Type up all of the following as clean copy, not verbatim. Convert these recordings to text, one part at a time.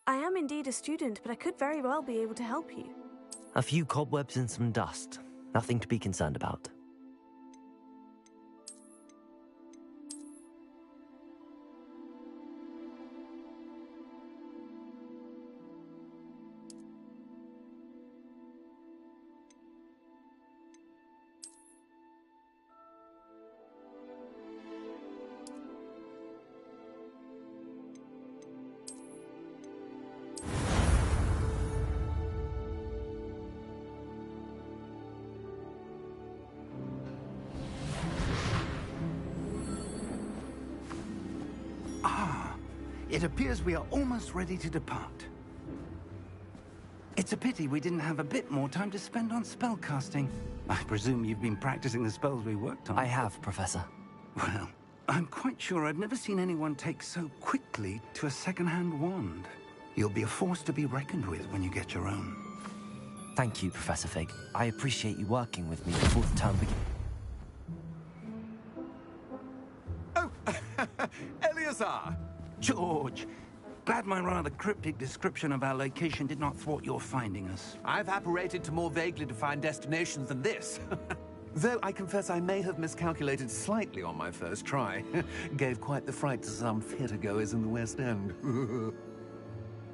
I am indeed a student, but I could very well be able to help you. A few cobwebs and some dust. Nothing to be concerned about. It appears we are almost ready to depart. It's a pity we didn't have a bit more time to spend on spellcasting. I presume you've been practicing the spells we worked on. I have, Professor. Well, I'm quite sure I've never seen anyone take so quickly to a second-hand wand. You'll be a force to be reckoned with when you get your own. Thank you, Professor Fig. I appreciate you working with me before the term begins. Oh, Eleazar! George, glad my rather cryptic description of our location did not thwart your finding us. I've apparated to more vaguely defined destinations than this. Though I confess I may have miscalculated slightly on my first try. Gave quite the fright to some theatre-goers in the West End.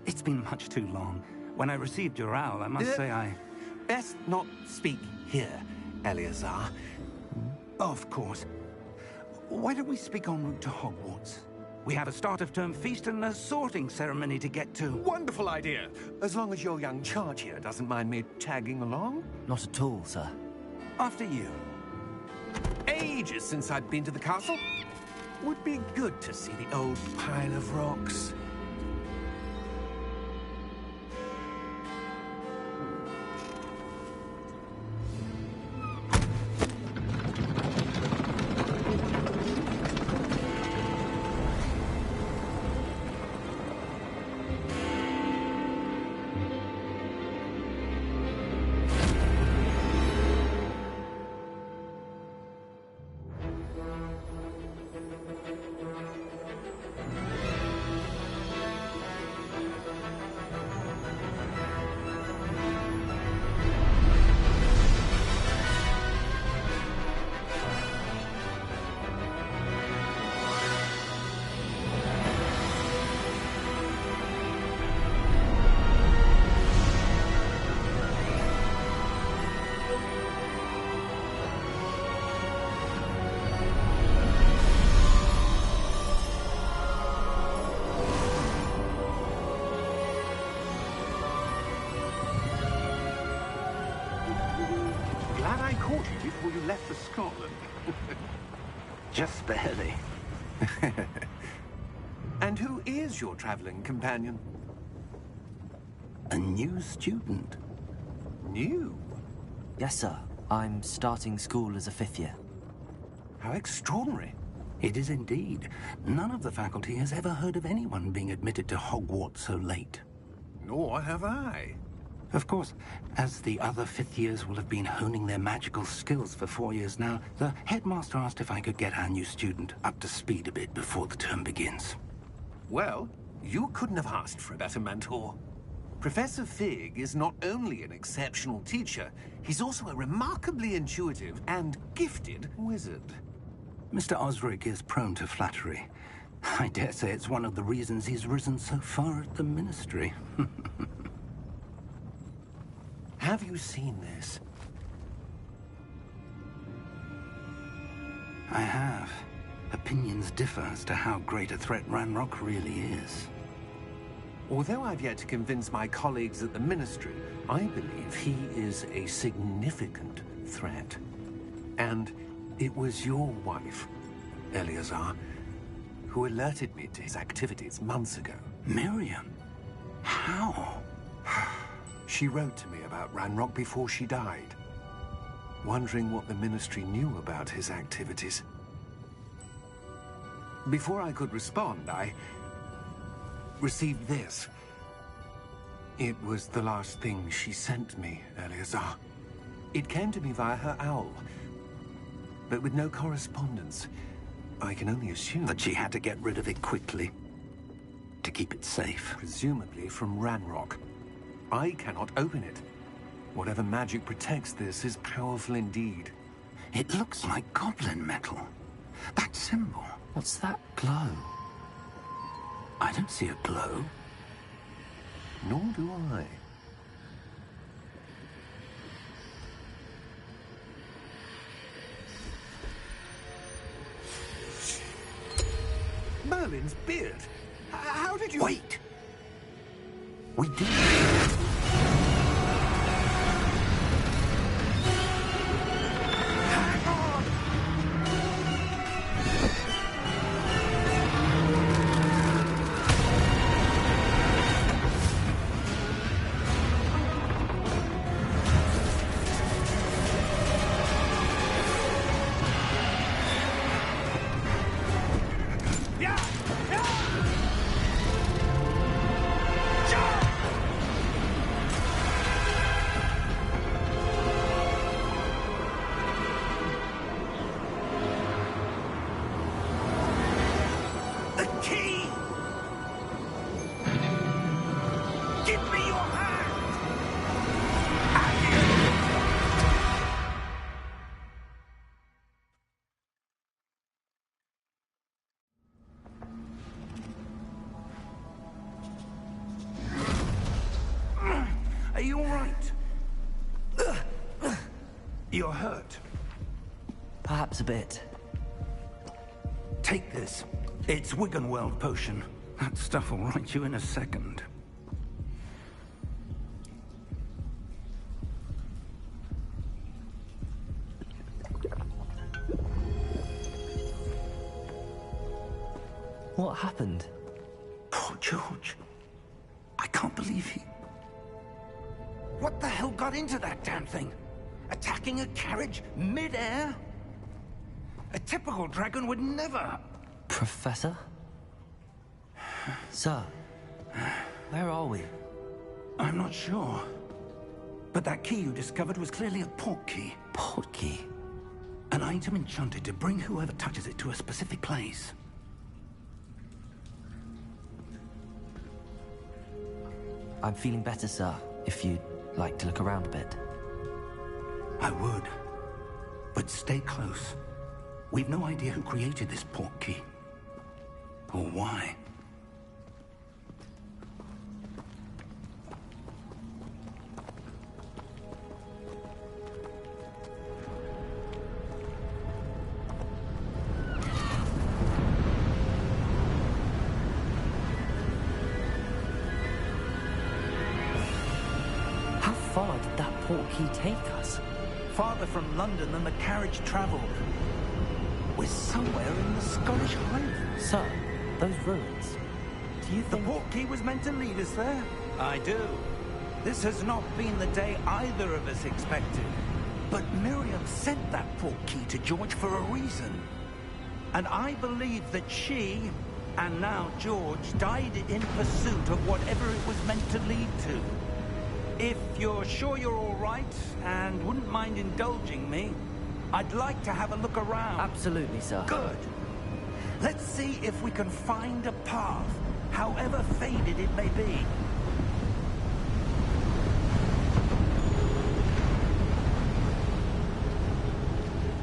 It's been much too long. When I received your owl, I must say I... Best not speak here, Eleazar. Of course. Why don't we speak en route to Hogwarts? We have a start-of-term feast and a sorting ceremony to get to. Wonderful idea! As long as your young charge here doesn't mind me tagging along. Not at all, sir. After you. Ages since I've been to the castle. Would be good to see the old pile of rocks. Before you left for Scotland. Just barely. And who is your traveling companion? A new student. New? Yes, sir. I'm starting school as a 5th year. How extraordinary. It is indeed. None of the faculty has ever heard of anyone being admitted to Hogwarts so late. Nor have I. Of course, as the other 5th years will have been honing their magical skills for 4 years now, the headmaster asked if I could get our new student up to speed a bit before the term begins. Well, you couldn't have asked for a better mentor. Professor Fig is not only an exceptional teacher, he's also a remarkably intuitive and gifted wizard. Mr. Osric is prone to flattery. I dare say it's one of the reasons he's risen so far at the Ministry. Have you seen this? I have. Opinions differ as to how great a threat Ranrock really is. Although I've yet to convince my colleagues at the Ministry, I believe he is a significant threat. And it was your wife, Eleazar, who alerted me to his activities months ago. Miriam? How? She wrote to me about Ranrock before she died, wondering what the Ministry knew about his activities. Before I could respond, I received this. It was the last thing she sent me, Eleazar. It came to me via her owl, but with no correspondence. I can only assume that she had to get rid of it quickly. to keep it safe. Presumably from Ranrock. I cannot open it. Whatever magic protects this is powerful indeed. It looks like goblin metal. That symbol. What's that glow? I don't see a glow. Nor do I. Merlin's beard. How did you... Wait! We did. Hang on! Are you all right? You're hurt. Perhaps a bit. Take this. It's Wiggenweld potion. That stuff will right you in a second. What happened? Poor George. I can't believe he... What the hell got into that damn thing? Attacking a carriage mid-air? A typical dragon would never... Professor? Sir, where are we? I'm not sure. But that key you discovered was clearly a port key. Port key? An item enchanted to bring whoever touches it to a specific place. I'm feeling better, sir, if you'd like to look around a bit. I would. But stay close. We've no idea who created this port key. Or why. How far did that port key take us? Farther from London than the carriage traveled. We're somewhere in the Scottish Highlands. Sir, those ruins. Do you The think... port key was meant to lead us there? I do. This has not been the day either of us expected. But Miriam sent that port key to George for a reason. And I believe that she, and now George, died in pursuit of whatever it was meant to lead to. If you're sure you're all right, and wouldn't mind indulging me, I'd like to have a look around. Absolutely, sir. Good. Let's see if we can find a path, however faded it may be.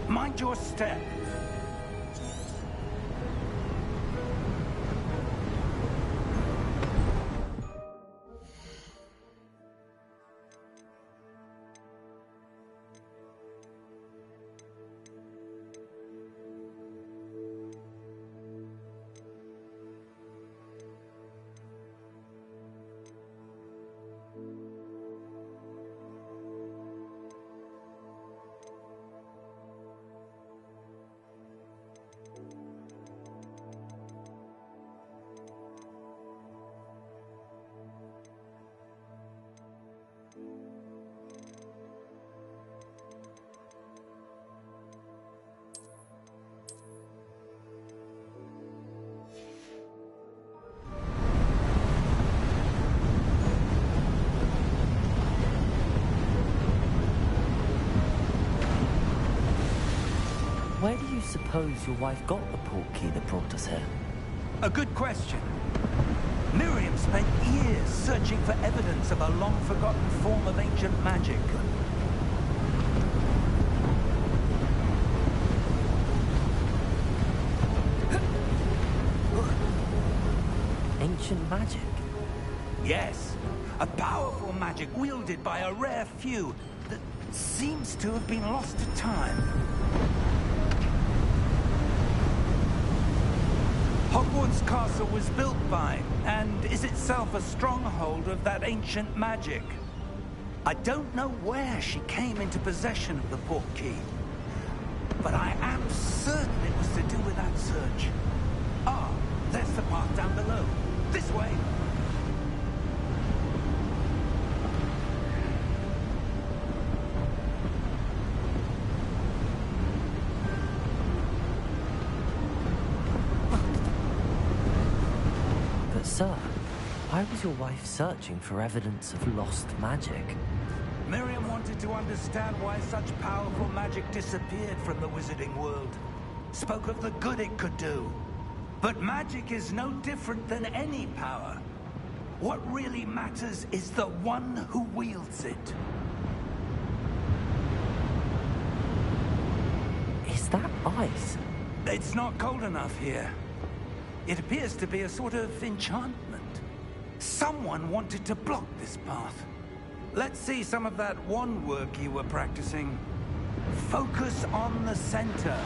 Mind your step. Where do you suppose your wife got the port key that brought us here? A good question. Miriam spent years searching for evidence of a long-forgotten form of ancient magic. Ancient magic? Yes, a powerful magic wielded by a rare few that seems to have been lost to time. Hogwarts Castle was built by, and is itself a stronghold of that ancient magic. I don't know where she came into possession of the portkey, but I am certain it was to do with that search. Ah, there's the path down below. This way! But sir, why was your wife searching for evidence of lost magic? Miriam wanted to understand why such powerful magic disappeared from the wizarding world. Spoke of the good it could do. But magic is no different than any power. What really matters is the one who wields it. Is that ice? It's not cold enough here. It appears to be a sort of enchantment. Someone wanted to block this path. Let's see some of that wand work you were practicing. Focus on the center.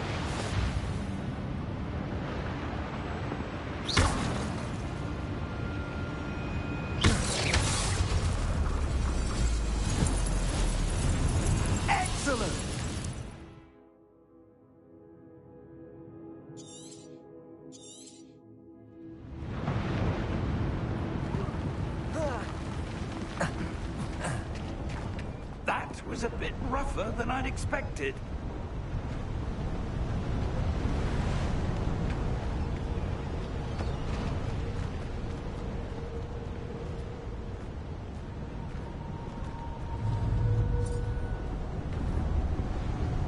Excellent! That was a bit rougher than I'd expected.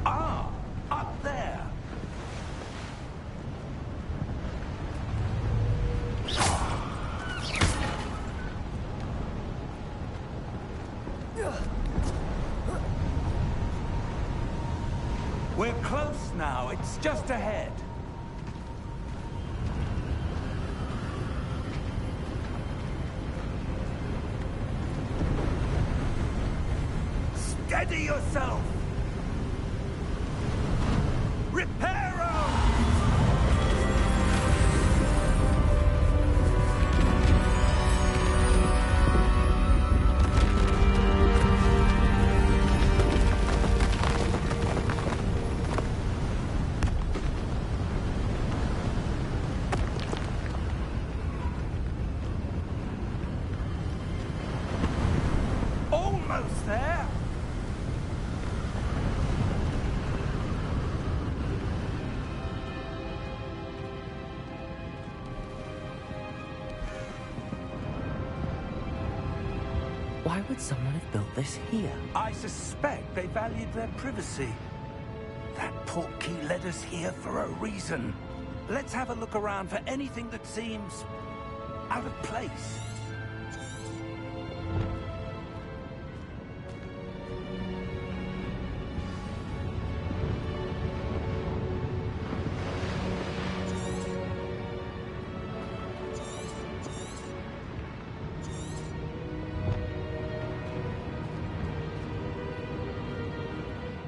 Ah, up there. We're close now. It's just ahead. Steady yourself! Reparo! Almost there! Why would someone have built this here? I suspect they valued their privacy. That portkey led us here for a reason. Let's have a look around for anything that seems out of place.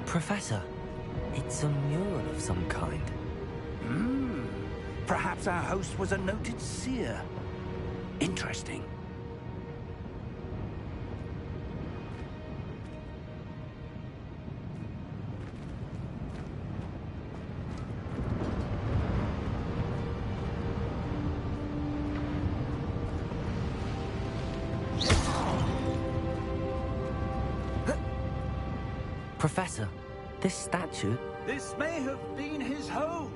Professor, it's a mural of some kind. Perhaps our host was a noted seer. Interesting. Professor, this statue... This may have been his home.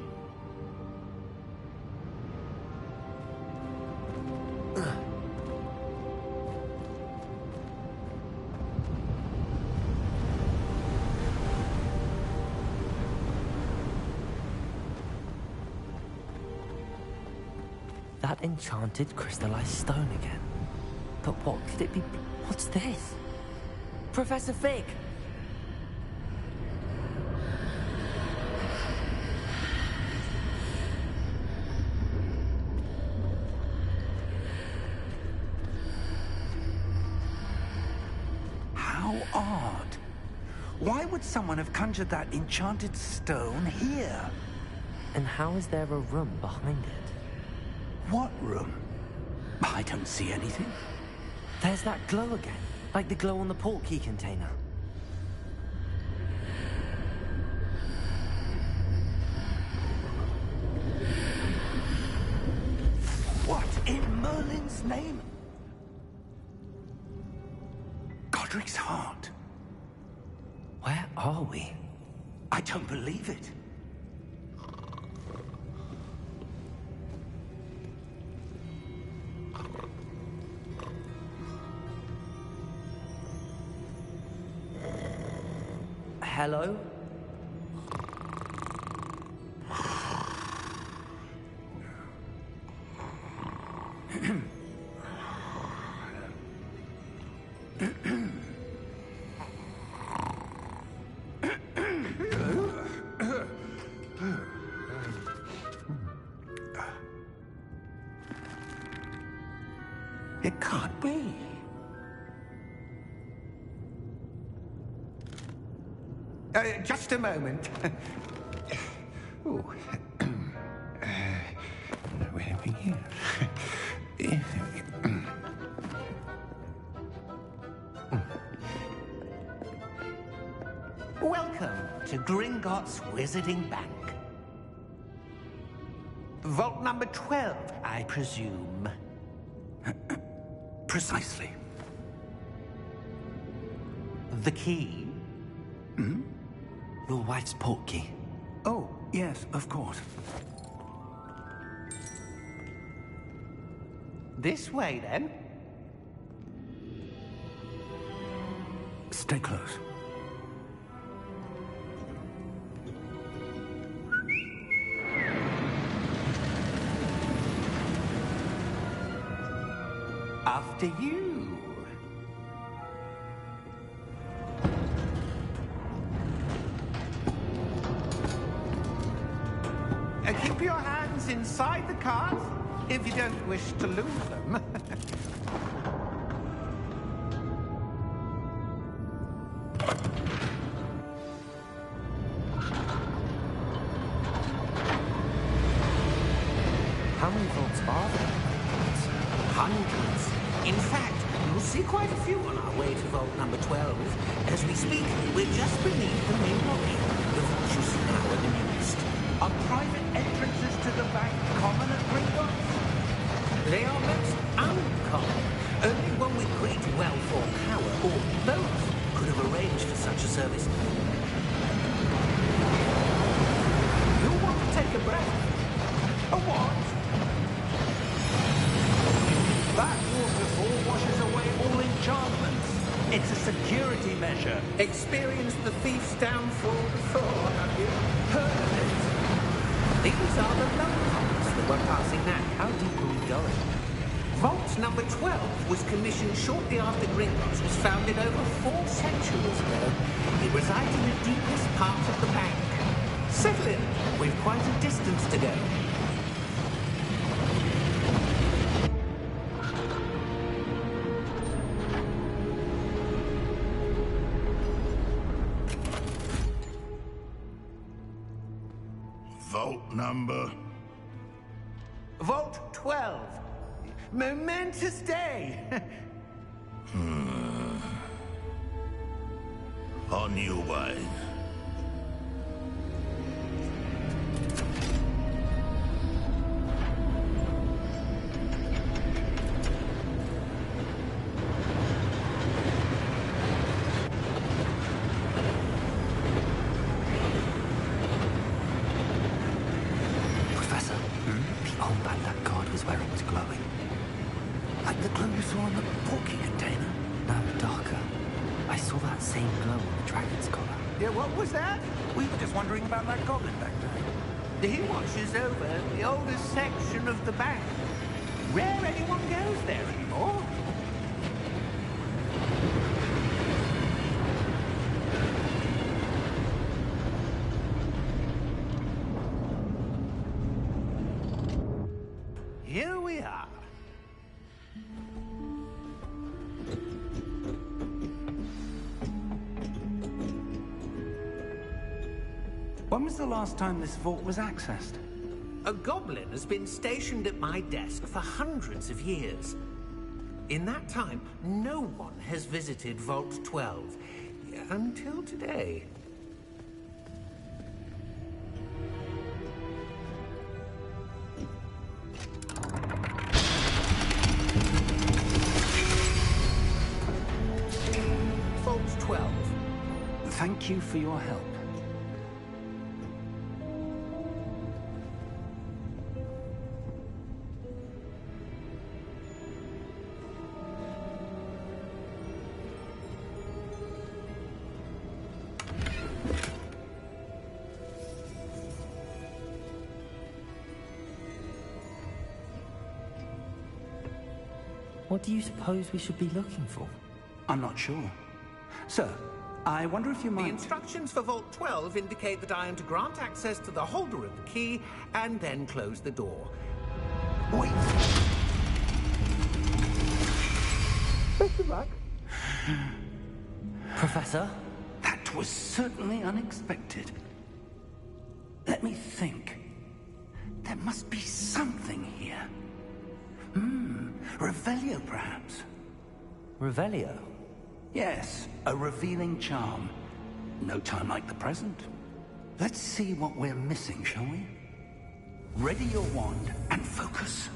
That enchanted crystallized stone again. But what could it be? What's this? Professor Fig! How odd. Why would someone have conjured that enchanted stone here? And how is there a room behind it? What room? I don't see anything. There's that glow again, like the glow on the portkey container. What in Merlin's name? Godric's heart. Where are we? I don't believe it. Hello? It can't be. Just a moment. Oh. Where have we here? Welcome to Gringotts Wizarding Bank. Vault number 12, I presume. Precisely. The key? Hmm? Your wife's portkey. Oh, yes, of course. This way, then. Stay close. After you. Keep your hands inside the cart if you don't wish to lose them. How many vaults are there? Hundreds. In fact, you'll see quite a few on our way to vault number 12. As we speak, we're just beneath the main lobby. The vaults you see now are the newest. Are private entrances to the bank common at Gringotts? They are most uncommon. Only one with great wealth or power, or both, could have arranged for such a service. You'll want to take a breath. A what? That waterfall washes away all enchantments. It's a security measure. Experienced the thief's downfall before, have you? Heard of it? These are the low-holes that we're passing now. How deep are we going? Vault number 12 was commissioned shortly after Gringotts was founded over 4 centuries ago. It resides in the deepest part of the bank. Settle in. We've quite a distance to go. Vault number? Vault 12. Momentous day. On your way. Professor, the old band that guard was wearing was glowing. Like the glow you saw on the porky container? No, darker. I saw that same glow on the dragon's collar. Yeah, what was that? We were just wondering about that goblin back there. He watches over the oldest section of the bank. Rare anyone goes there anymore. Here we are. When was the last time this vault was accessed? A goblin has been stationed at my desk for hundreds of years. In that time, no one has visited Vault 12. Until today. Vault 12. Thank you for your help. What do you suppose we should be looking for? I'm not sure. Sir, I wonder if you The might... instructions for Vault 12 indicate that I am to grant access to the holder of the key and then close the door. Wait! Best of luck. Professor? That was certainly unexpected. Let me think. There must be something here. Revelio, perhaps? Revelio? Yes, a revealing charm. No time like the present. Let's see what we're missing, shall we? Ready your wand and focus.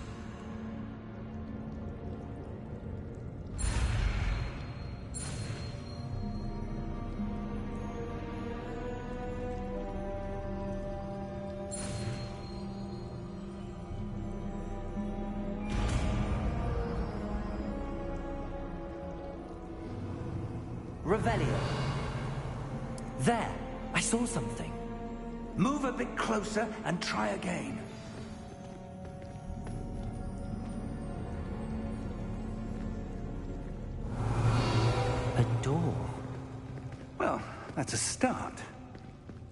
Revelio. There! I saw something. Move a bit closer and try again. A door. Well, that's a start.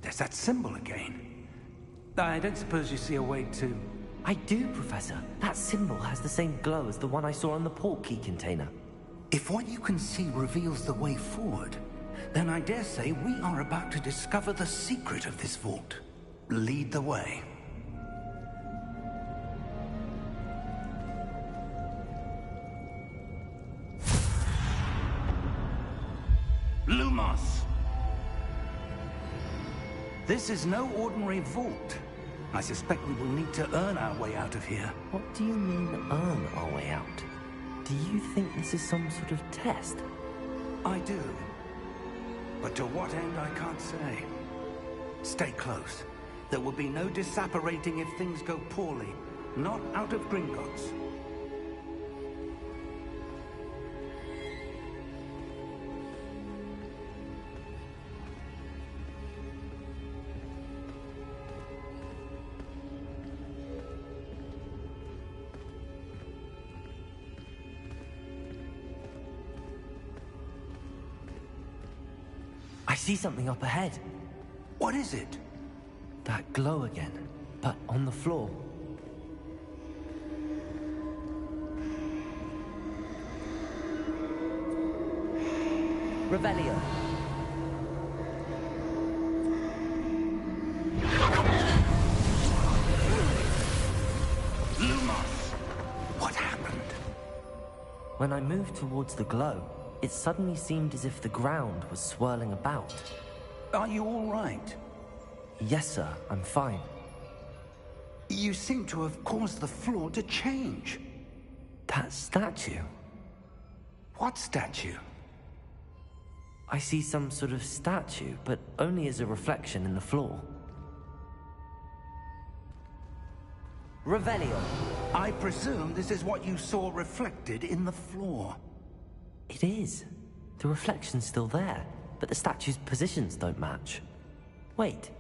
There's that symbol again. I don't suppose you see a way to... I do, Professor. That symbol has the same glow as the one I saw on the port key container. If what you can see reveals the way forward, then I dare say we are about to discover the secret of this vault. Lead the way. Lumos! This is no ordinary vault. I suspect we will need to earn our way out of here. What do you mean, earn our way out? Do you think this is some sort of test? I do. But to what end, I can't say. Stay close. There will be no disapparating if things go poorly. Not out of Gringotts. I see something up ahead. What is it? That glow again, but on the floor. Revelio. Lumos! What happened? When I moved towards the glow, it suddenly seemed as if the ground was swirling about. Are you all right? Yes, sir, I'm fine. You seem to have caused the floor to change. That statue? What statue? I see some sort of statue, but only as a reflection in the floor. Revelio. I presume this is what you saw reflected in the floor. It is. The reflection's still there, but the statue's positions don't match. Wait.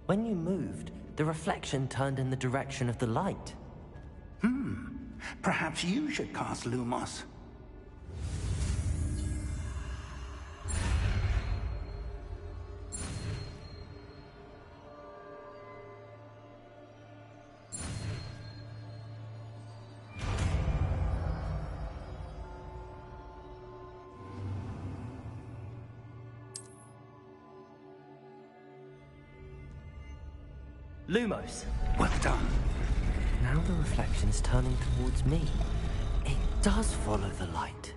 When you moved, the reflection turned in the direction of the light. Perhaps you should cast Lumos. Lumos. Well done. Now the reflection's turning towards me. It does follow the light.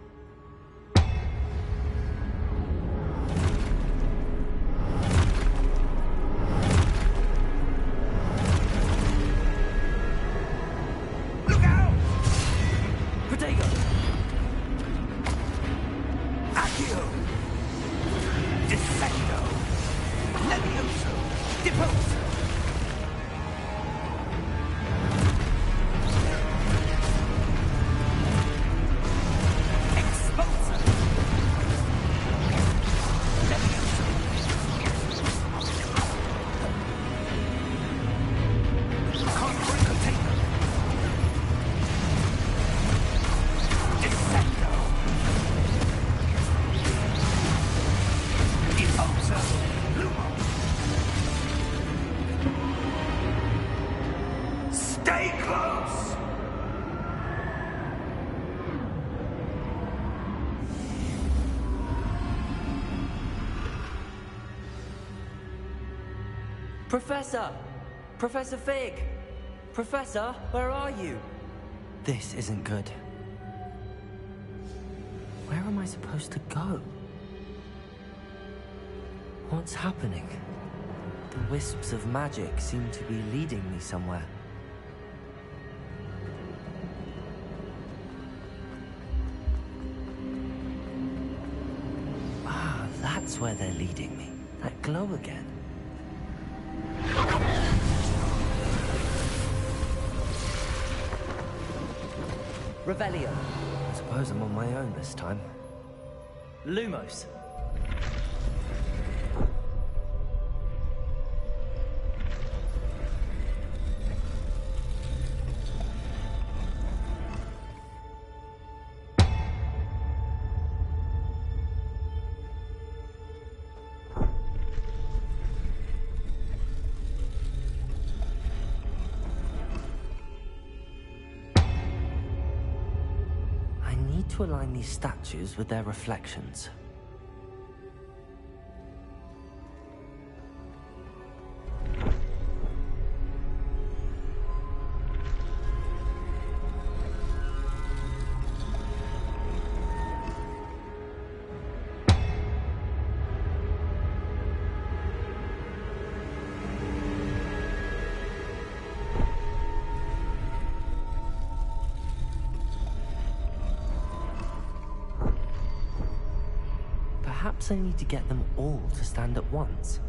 Look out! Protego! Accio! Dissecto! Levioso! Deposa! Stay close! Professor! Professor Fig! Professor, where are you? This isn't good. Where am I supposed to go? What's happening? The wisps of magic seem to be leading me somewhere. Ah, that's where they're leading me. That glow again. Revelio. I suppose I'm on my own this time. Lumos. To align these statues with their reflections. Perhaps I need to get them all to stand at once.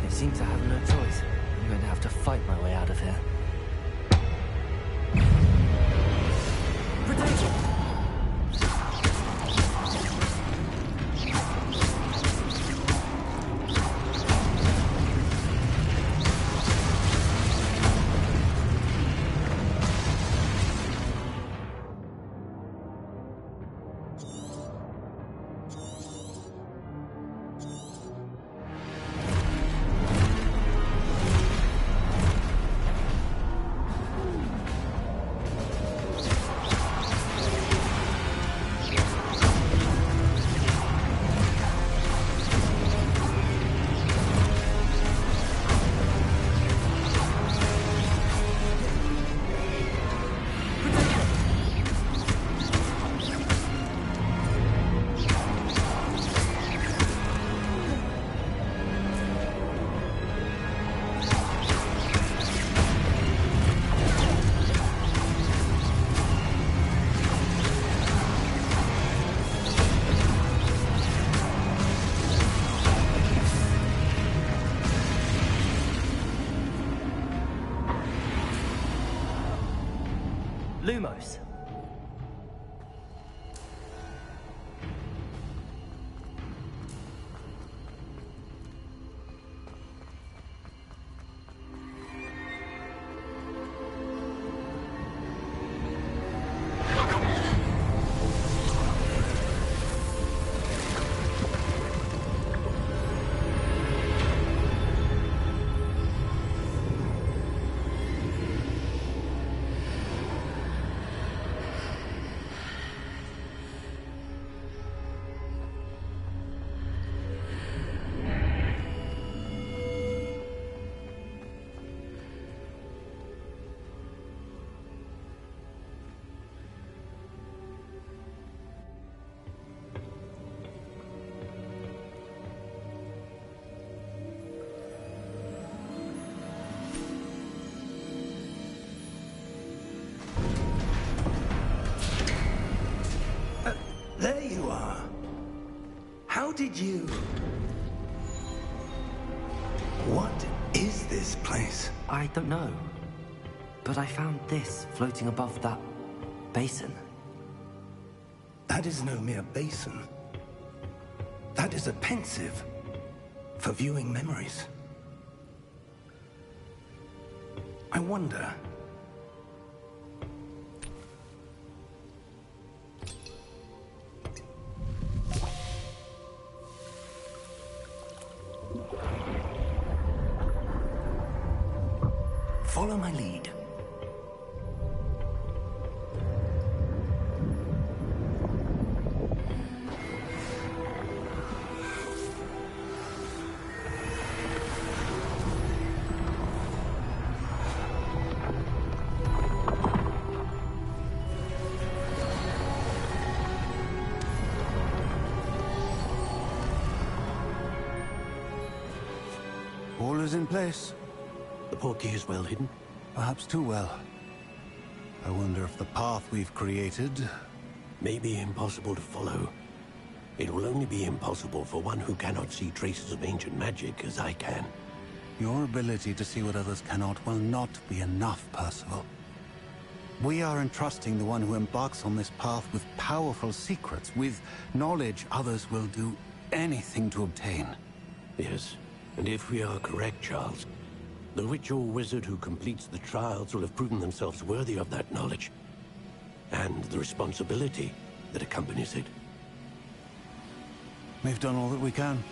They seem to have no choice. I'm going to have to fight my way out of here. Protection! Lumos. did you? What is this place? I don't know. But I found this floating above that basin. That is no mere basin. That is a pensive for viewing memories. I wonder... Follow my lead. All is in place. The portkey is well hidden? Perhaps too well. I wonder if the path we've created... May be impossible to follow. It will only be impossible for one who cannot see traces of ancient magic as I can. Your ability to see what others cannot will not be enough, Percival. We are entrusting the one who embarks on this path with powerful secrets, with knowledge others will do anything to obtain. Yes, and if we are correct, Charles, the witch or wizard who completes the trials will have proven themselves worthy of that knowledge, and the responsibility that accompanies it. We've done all that we can.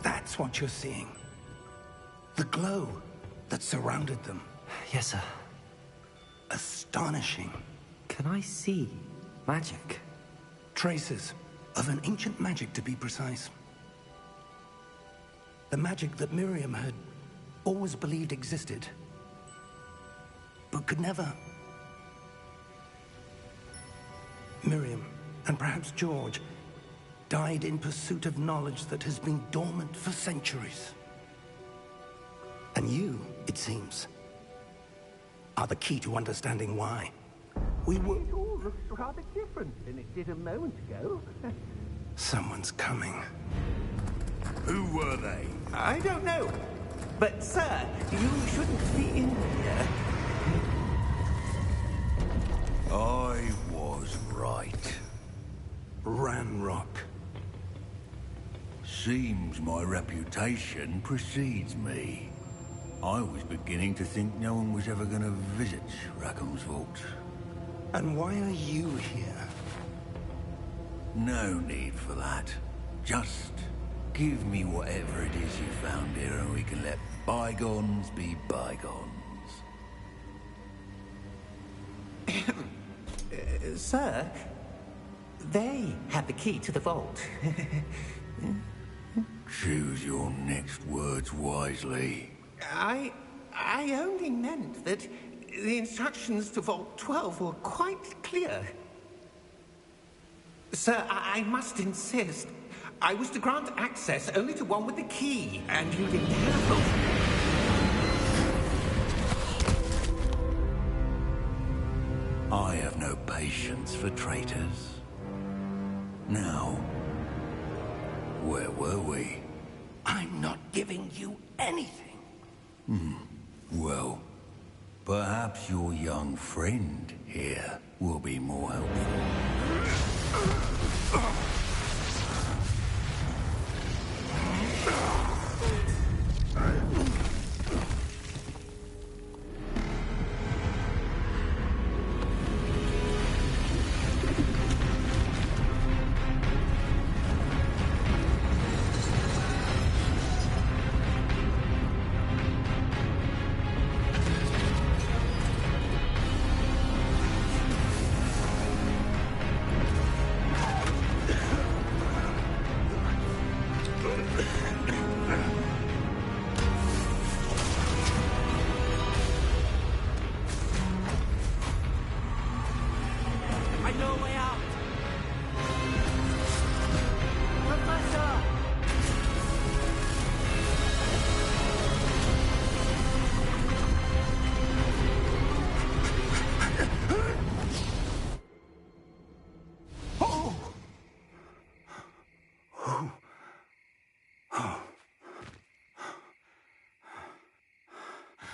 That's what you're seeing. The glow that surrounded them. Yes, sir. Astonishing. Can I see magic? Traces of an ancient magic, to be precise. The magic that Miriam had always believed existed, but could never. Miriam, and perhaps George, died in pursuit of knowledge that has been dormant for centuries. And you, it seems, are the key to understanding why. We were... It all looks rather different than it did a moment ago. Someone's coming. Who were they? I don't know. But, sir, you shouldn't be in here. I was right. Ranrock. Seems my reputation precedes me. I was beginning to think no one was ever going to visit Rackham's vault. And why are you here? No need for that. Just give me whatever it is you found here and we can let bygones be bygones. Sir, they had the key to the vault. Choose your next words wisely. I only meant that the instructions to Vault 12 were quite clear. Sir, I must insist. I was to grant access only to one with the key, and you didn't have them. I have no patience for traitors. Now, where were we? I'm not giving you anything. Well, perhaps your young friend here will be more helpful.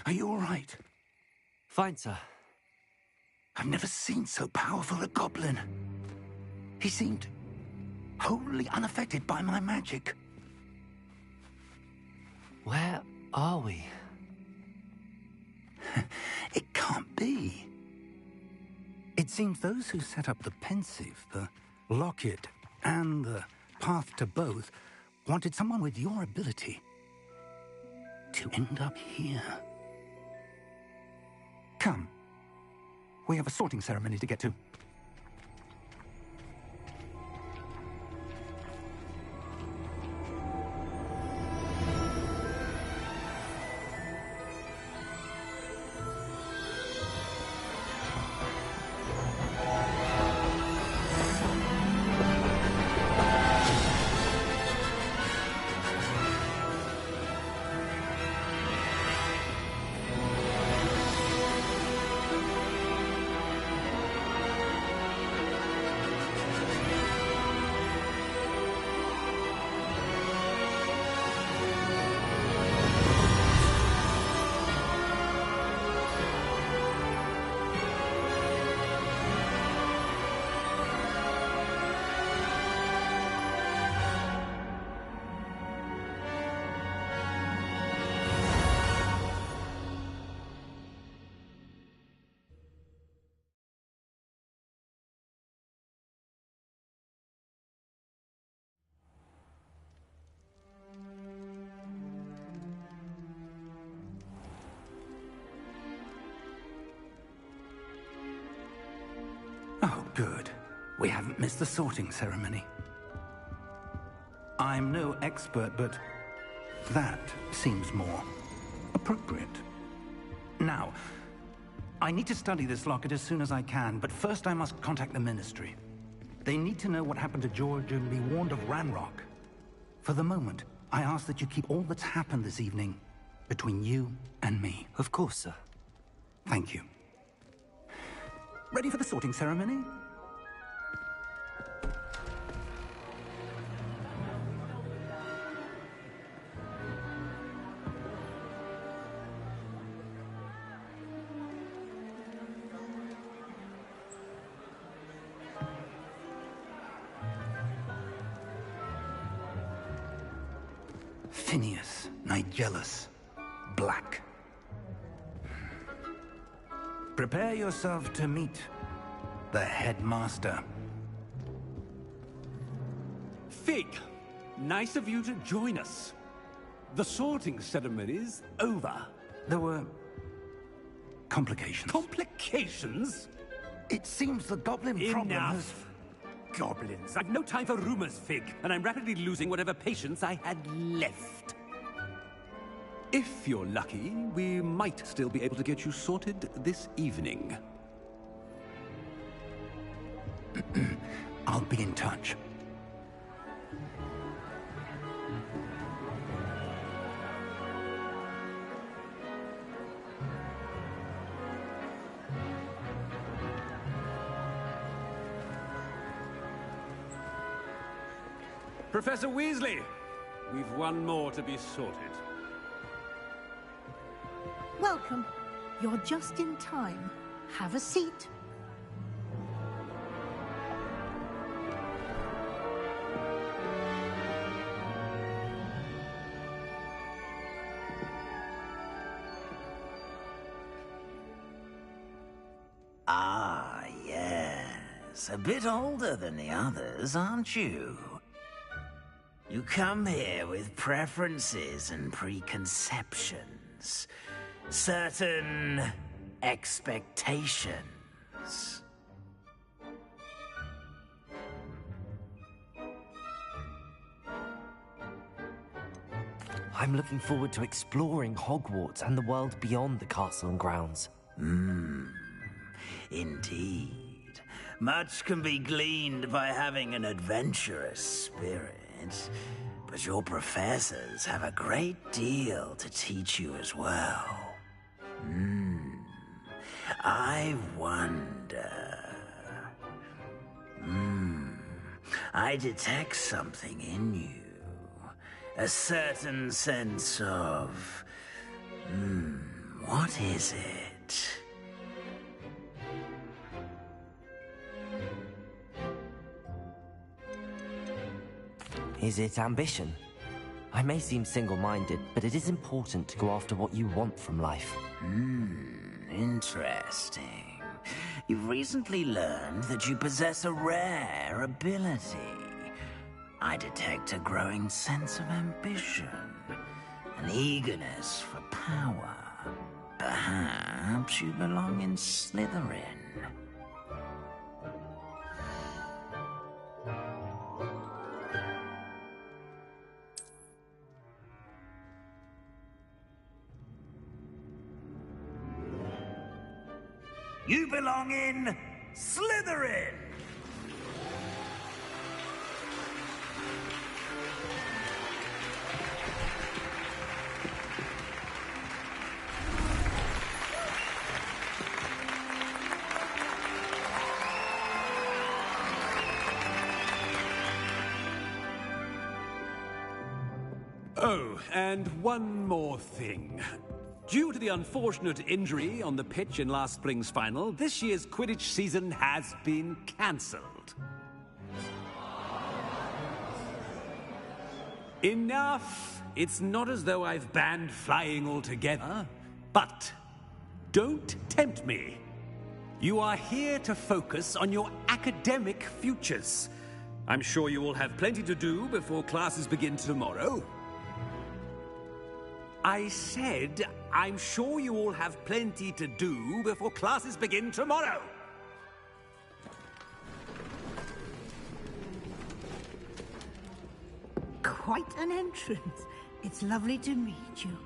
Are you all right? Fine, sir. I've never seen so powerful a goblin. He seemed wholly unaffected by my magic. Where are we? It can't be. It seems those who set up the pensive, the locket, and the path to both wanted someone with your ability to end up here. Come. We have a sorting ceremony to get to. Oh, good. We haven't missed the sorting ceremony. I'm no expert, but that seems more appropriate. Now, I need to study this locket as soon as I can, but first I must contact the Ministry. They need to know what happened to George and be warned of Ranrock. For the moment, I ask that you keep all that's happened this evening between you and me. Of course, sir. Thank you. Ready for the sorting ceremony? Phineas, Nigellus, Black. Prepare yourself to meet the headmaster. Fig, nice of you to join us. The sorting ceremony's over. There were complications. Complications? It seems the goblin problem has... Enough! Goblins. I've no time for rumors, Fig, and I'm rapidly losing whatever patience I had left. If you're lucky, we might still be able to get you sorted this evening. I'll be in touch. Professor Weasley, we've one more to be sorted. Welcome. You're just in time. Have a seat. Ah, yes. A bit older than the others, aren't you? You come here with preferences and preconceptions. Certain expectations. I'm looking forward to exploring Hogwarts and the world beyond the castle and grounds. Indeed. Much can be gleaned by having an adventurous spirit. But your professors have a great deal to teach you as well. I wonder... I detect something in you. A certain sense of... What is it? Is it ambition? I may seem single-minded, but it is important to go after what you want from life. Interesting. You've recently learned that you possess a rare ability. I detect a growing sense of ambition, an eagerness for power. Perhaps you belong in Slytherin. You belong in Slytherin! Oh, and one more thing. Due to the unfortunate injury on the pitch in last spring's final, this year's Quidditch season has been cancelled. Enough! It's not as though I've banned flying altogether, but don't tempt me. You are here to focus on your academic futures. I'm sure you will have plenty to do before classes begin tomorrow. I said, I'm sure you all have plenty to do before classes begin tomorrow. Quite an entrance. It's lovely to meet you.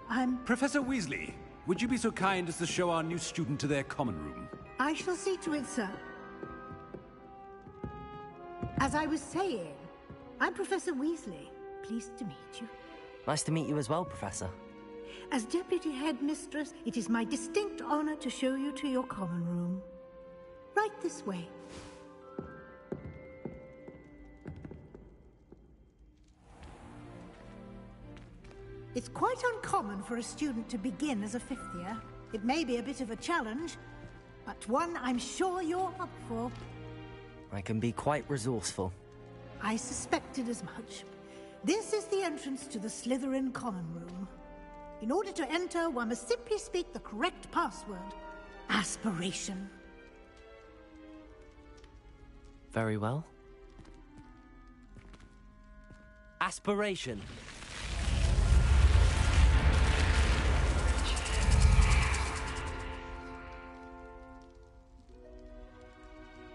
I'm... Professor Weasley, would you be so kind as to show our new student to their common room? I shall see to it, sir. As I was saying, I'm Professor Weasley. Pleased to meet you. Nice to meet you as well, Professor. As Deputy Headmistress, it is my distinct honor to show you to your common room. Right this way. It's quite uncommon for a student to begin as a fifth year. It may be a bit of a challenge, but one I'm sure you're up for. I can be quite resourceful. I suspected as much. This is the entrance to the Slytherin common room. In order to enter, one must simply speak the correct password. Aspiration. Very well. Aspiration.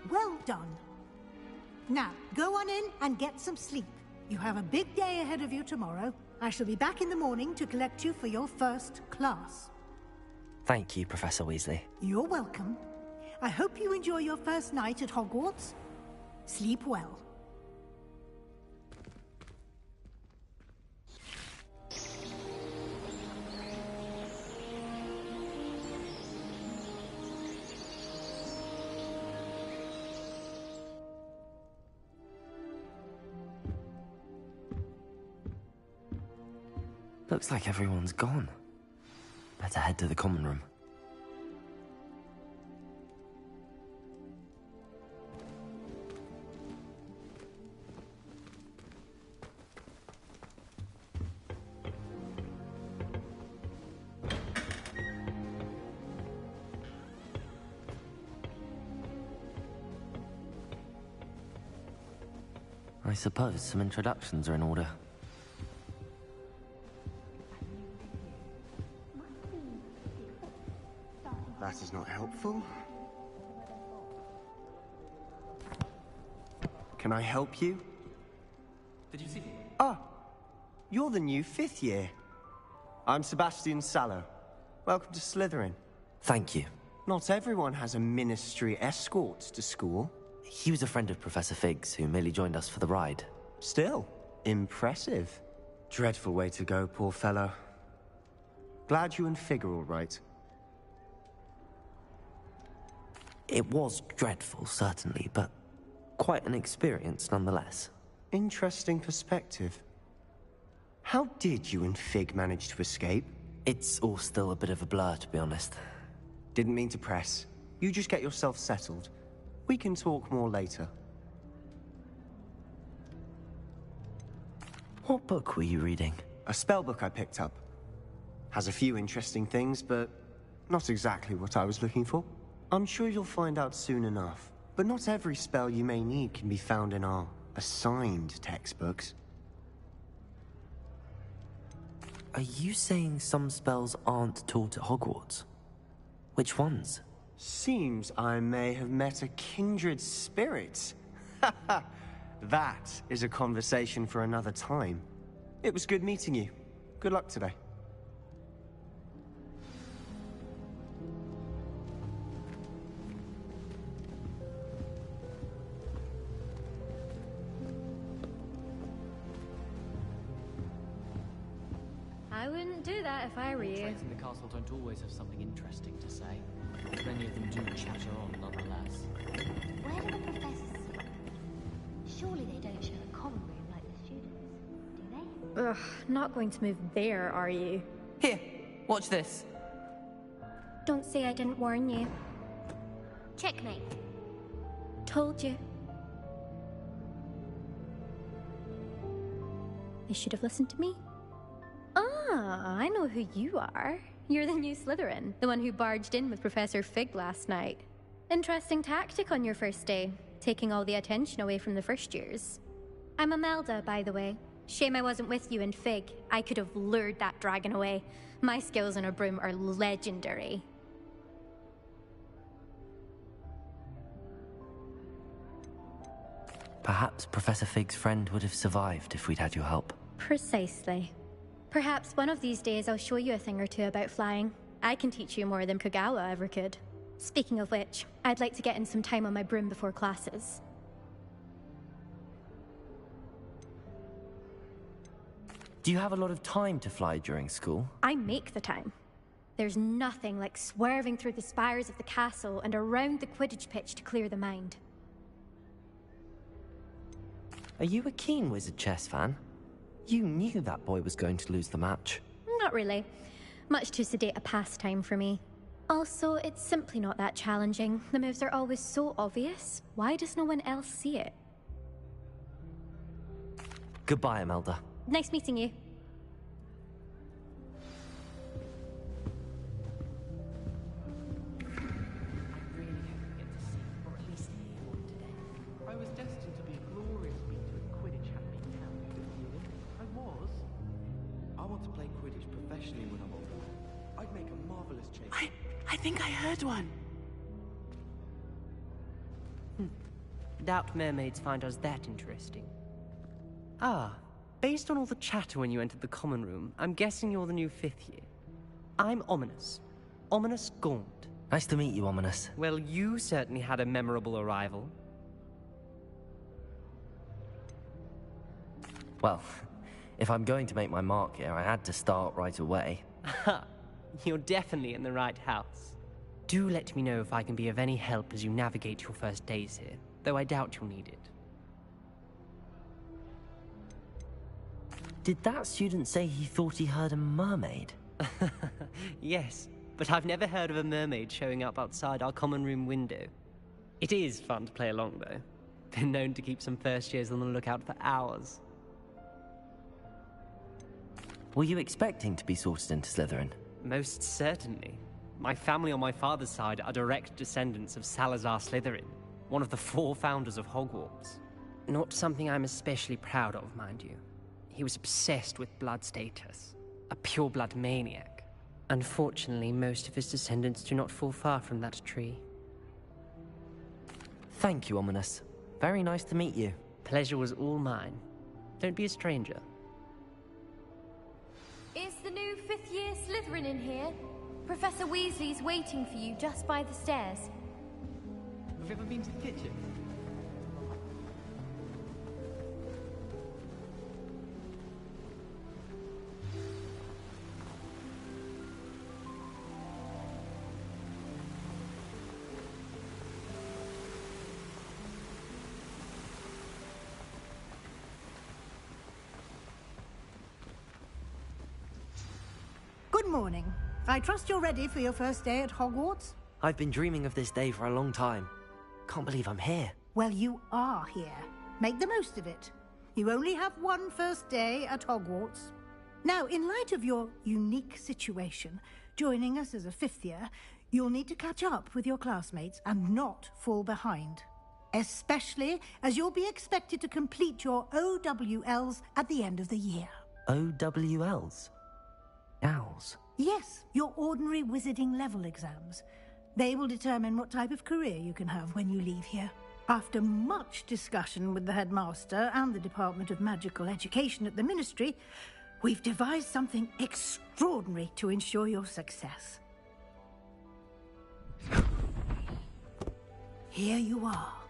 Well done. Now, go on in and get some sleep. You have a big day ahead of you tomorrow. I shall be back in the morning to collect you for your first class. Thank you, Professor Weasley. You're welcome. I hope you enjoy your first night at Hogwarts. Sleep well. Looks like everyone's gone. Better head to the common room. I suppose some introductions are in order. That is not helpful. Can I help you? Did you see me? Ah, you're the new fifth year. I'm Sebastian Sallow. Welcome to Slytherin. Thank you. Not everyone has a ministry escort to school. He was a friend of Professor Fig's, who merely joined us for the ride. Still, impressive. Dreadful way to go, poor fellow. Glad you and Fig are all right. It was dreadful, certainly, but quite an experience nonetheless. Interesting perspective. How did you and Fig manage to escape? It's all still a bit of a blur, to be honest. Didn't mean to press. You just get yourself settled. We can talk more later. What book were you reading? A spell book I picked up. Has a few interesting things, but not exactly what I was looking for. I'm sure you'll find out soon enough. But not every spell you may need can be found in our assigned textbooks. Are you saying some spells aren't taught at Hogwarts? Which ones? Seems I may have met a kindred spirit. That is a conversation for another time. It was good meeting you. Good luck today. I wouldn't do that if I were you. Trains in the castle don't always have something interesting to say. Many of them do chatter on, nonetheless. Where do the professors sit? Surely they don't share a common room like the students, do they? Ugh, not going to move there, are you? Here, watch this. Don't say I didn't warn you. Checkmate. Told you. They should have listened to me. Ah, I know who you are. You're the new Slytherin, the one who barged in with Professor Fig last night. Interesting tactic on your first day, taking all the attention away from the first years. I'm Imelda, by the way. Shame I wasn't with you in Fig. I could have lured that dragon away. My skills on a broom are legendary. Perhaps Professor Fig's friend would have survived if we'd had your help. Precisely. Perhaps one of these days I'll show you a thing or two about flying. I can teach you more than Kogawa ever could. Speaking of which, I'd like to get in some time on my broom before classes. Do you have a lot of time to fly during school? I make the time. There's nothing like swerving through the spires of the castle and around the Quidditch pitch to clear the mind. Are you a keen Wizard chess fan? You knew that boy was going to lose the match. Not really. Much too sedate a pastime for me. Also, it's simply not that challenging. The moves are always so obvious. Why does no one else see it? Goodbye, Imelda. Nice meeting you. I was destined to be a glorious beater if Quidditch hadn't been cancelled. I was. I want to play Quidditch professionally when I'm older. I'd make a marvelous change. I think I heard one. Doubt mermaids find us that interesting. Ah, based on all the chatter when you entered the common room, I'm guessing you're the new 5th year. I'm Ominous. Ominous Gaunt. Nice to meet you, Ominous. Well, you certainly had a memorable arrival. Well, if I'm going to make my mark here, I had to start right away. Ha! You're definitely in the right house. Do let me know if I can be of any help as you navigate your first days here, though I doubt you'll need it. Did that student say he thought he heard a mermaid? Yes, but I've never heard of a mermaid showing up outside our common room window. It is fun to play along, though. Been known to keep some first years on the lookout for hours. Were you expecting to be sorted into Slytherin? Most certainly. My family on my father's side are direct descendants of Salazar Slytherin, one of the 4 founders of Hogwarts. Not something I'm especially proud of, mind you. He was obsessed with blood status, a pure-blood maniac. Unfortunately, most of his descendants do not fall far from that tree. Thank you, Ominous. Very nice to meet you. Pleasure was all mine. Don't be a stranger. Is the new 5th year Slytherin in here? Professor Weasley's waiting for you just by the stairs. Have you ever been to the kitchen? Good morning. I trust you're ready for your first day at Hogwarts? I've been dreaming of this day for a long time. Can't believe I'm here. Well, you are here. Make the most of it. You only have one first day at Hogwarts. Now, in light of your unique situation, joining us as a fifth year, you'll need to catch up with your classmates and not fall behind. Especially as you'll be expected to complete your OWLs at the end of the year. OWLs? Owls? Yes, your ordinary wizarding level exams. They will determine what type of career you can have when you leave here. After much discussion with the headmaster and the Department of Magical Education at the Ministry, we've devised something extraordinary to ensure your success. Here you are.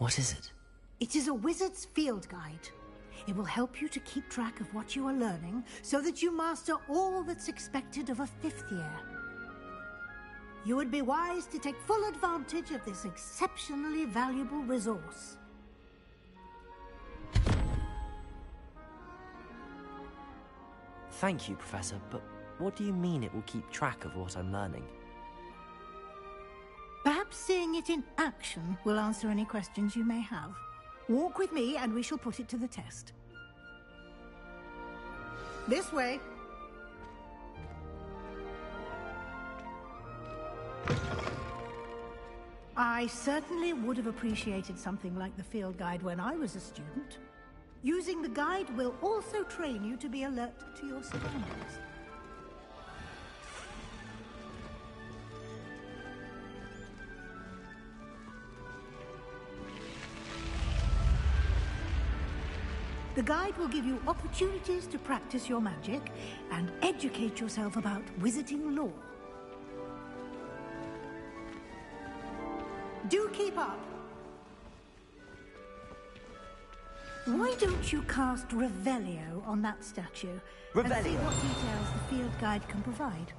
What is it? It is a wizard's field guide. It will help you to keep track of what you are learning so that you master all that's expected of a fifth year. You would be wise to take full advantage of this exceptionally valuable resource. Thank you, Professor, but what do you mean it will keep track of what I'm learning? Perhaps seeing it in action will answer any questions you may have. Walk with me and we shall put it to the test. This way. I certainly would have appreciated something like the field guide when I was a student. Using the guide will also train you to be alert to your surroundings. The guide will give you opportunities to practice your magic and educate yourself about wizarding lore. Do keep up. Why don't you cast Revelio on that statue and see Revelio? what details the field guide can provide?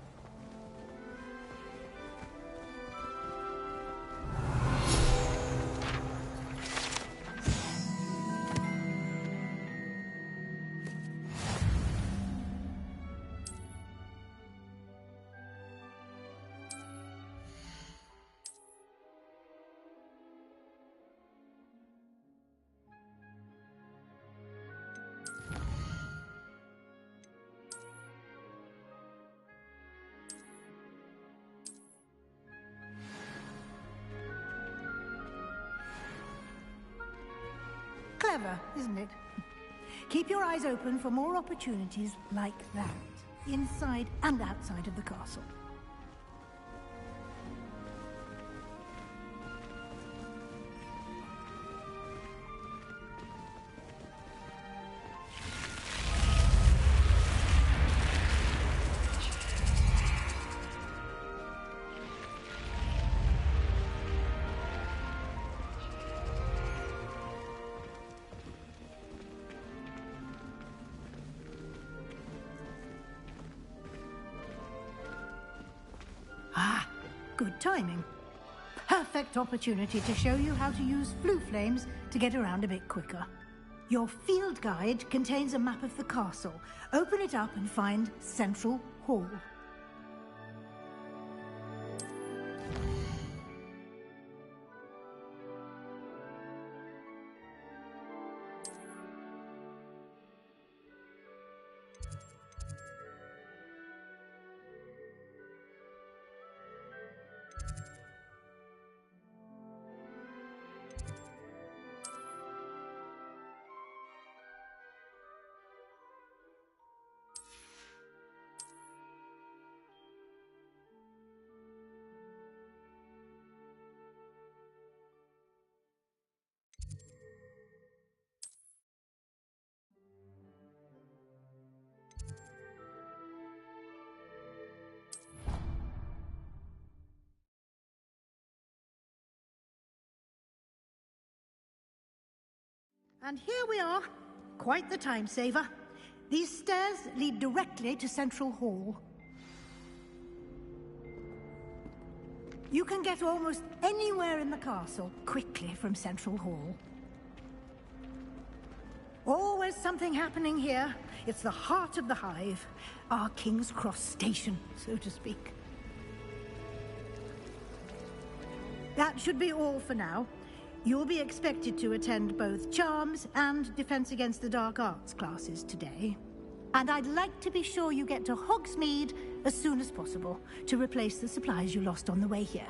Clever, isn't it? Keep your eyes open for more opportunities like that, inside and outside of the castle. Ah, good timing. Perfect opportunity to show you how to use flue flames to get around a bit quicker. Your field guide contains a map of the castle. Open it up and find Central Hall. And here we are. Quite the time saver. These stairs lead directly to Central Hall. You can get almost anywhere in the castle quickly from Central Hall. Always something happening here. It's the heart of the Hive, our King's Cross station, so to speak. That should be all for now. You'll be expected to attend both Charms and Defense Against the Dark Arts classes today. And I'd like to be sure you get to Hogsmeade as soon as possible to replace the supplies you lost on the way here.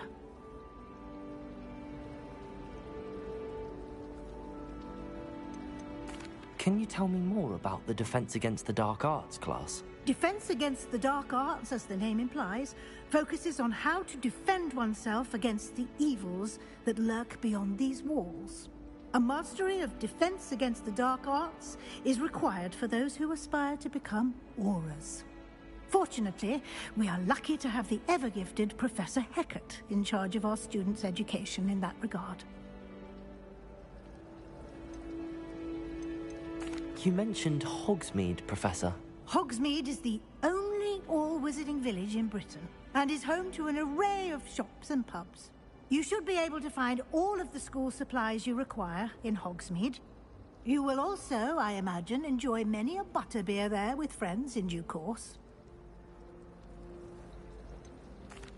Can you tell me more about the Defense Against the Dark Arts class? Defense Against the Dark Arts, as the name implies, focuses on how to defend oneself against the evils that lurk beyond these walls. A mastery of Defense Against the Dark Arts is required for those who aspire to become Aurors. Fortunately, we are lucky to have the ever-gifted Professor Hecat in charge of our students' education in that regard. You mentioned Hogsmeade, Professor. Hogsmeade is the only all-wizarding village in Britain and is home to an array of shops and pubs. You should be able to find all of the school supplies you require in Hogsmeade. You will also, I imagine, enjoy many a butterbeer there with friends in due course.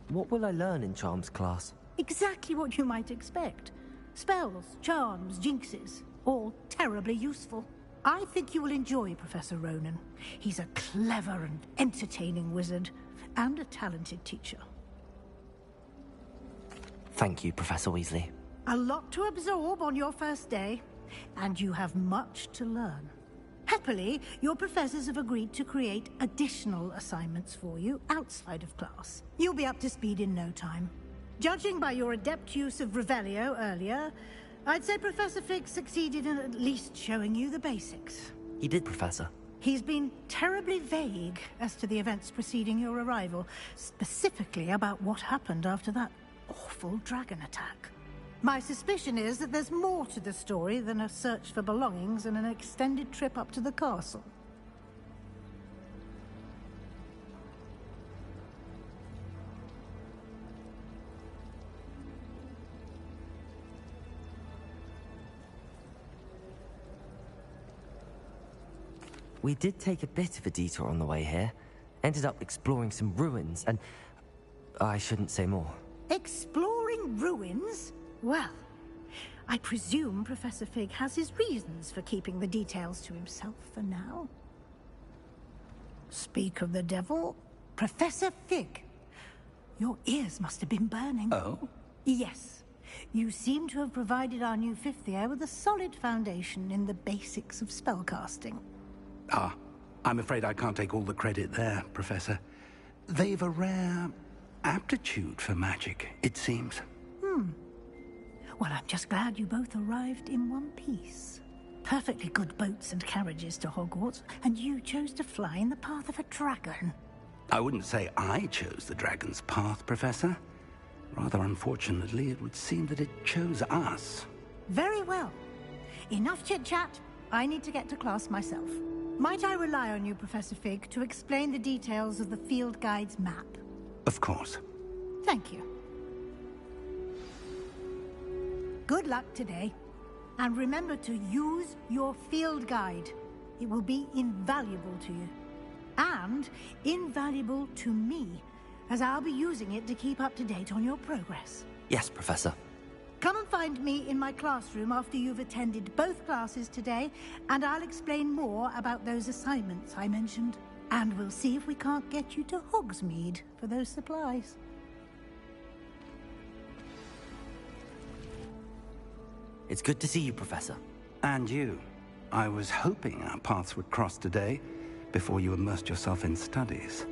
What will I learn in Charms class? Exactly what you might expect. Spells, charms, jinxes, all terribly useful. I think you will enjoy Professor Ronan. He's a clever and entertaining wizard, and a talented teacher. Thank you, Professor Weasley. A lot to absorb on your first day, and you have much to learn. Happily, your professors have agreed to create additional assignments for you outside of class. You'll be up to speed in no time. Judging by your adept use of Revelio earlier, I'd say Professor Fig succeeded in at least showing you the basics. He did, Professor. He's been terribly vague as to the events preceding your arrival, specifically about what happened after that awful dragon attack. My suspicion is that there's more to the story than a search for belongings and an extended trip up to the castle. We did take a bit of a detour on the way here. Ended up exploring some ruins, and I shouldn't say more. Exploring ruins? Well, I presume Professor Fig has his reasons for keeping the details to himself for now. Speak of the devil, Professor Fig. Your ears must have been burning. Oh? Yes. You seem to have provided our new fifth year with a solid foundation in the basics of spellcasting. Ah, I'm afraid I can't take all the credit there, Professor. They've a rare aptitude for magic, it seems. Well, I'm just glad you both arrived in one piece. Perfectly good boats and carriages to Hogwarts, and you chose to fly in the path of a dragon. I wouldn't say I chose the dragon's path, Professor. Rather unfortunately, it would seem that it chose us. Very well. Enough chit-chat. I need to get to class myself. Might I rely on you, Professor Fig, to explain the details of the field guide's map? Of course. Thank you. Good luck today. And remember to use your field guide. It will be invaluable to you. And invaluable to me, as I'll be using it to keep up to date on your progress. Yes, Professor. Come and find me in my classroom after you've attended both classes today, and I'll explain more about those assignments I mentioned. And we'll see if we can't get you to Hogsmeade for those supplies. It's good to see you, Professor. And you. I was hoping our paths would cross today, before you immersed yourself in studies.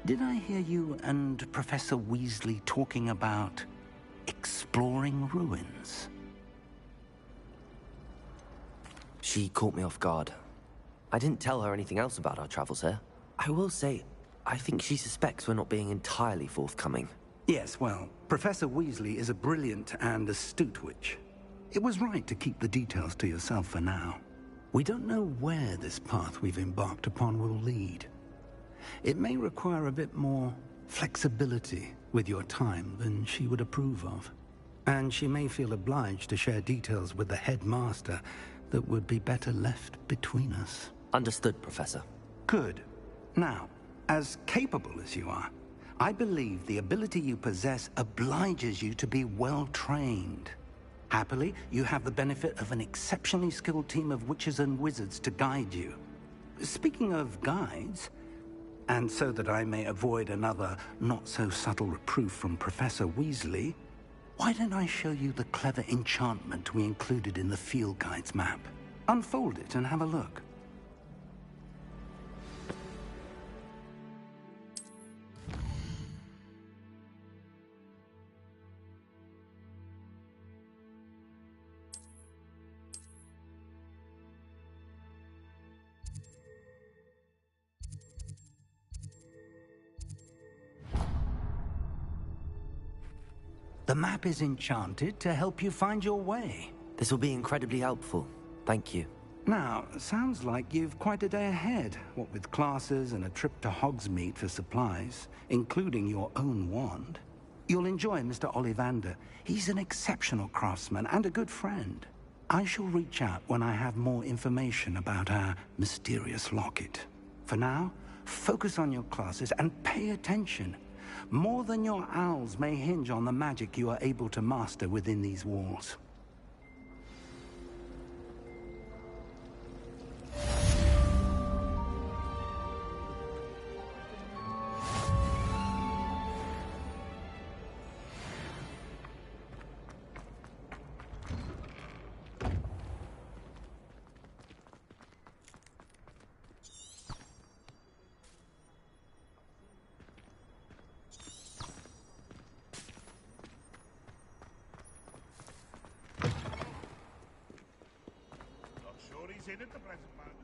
Did I hear you and Professor Weasley talking about exploring ruins? She caught me off guard. I didn't tell her anything else about our travels here. I will say, I think she suspects we're not being entirely forthcoming. Yes, well, Professor Weasley is a brilliant and astute witch. It was right to keep the details to yourself for now. We don't know where this path we've embarked upon will lead. It may require a bit more flexibility with your time than she would approve of. And she may feel obliged to share details with the headmaster that would be better left between us. Understood, Professor. Good. Now, as capable as you are, I believe the ability you possess obliges you to be well trained. Happily, you have the benefit of an exceptionally skilled team of witches and wizards to guide you. Speaking of guides, and so that I may avoid another not-so-subtle reproof from Professor Weasley, why don't I show you the clever enchantment we included in the field guide's map? Unfold it and have a look. The map is enchanted to help you find your way. This will be incredibly helpful. Thank you. Now, sounds like you've quite a day ahead, what with classes and a trip to Hogsmeade for supplies, including your own wand. You'll enjoy Mr. Ollivander. He's an exceptional craftsman and a good friend. I shall reach out when I have more information about our mysterious locket. For now, focus on your classes and pay attention. More than your owls may hinge on the magic you are able to master within these walls. In at the present moment.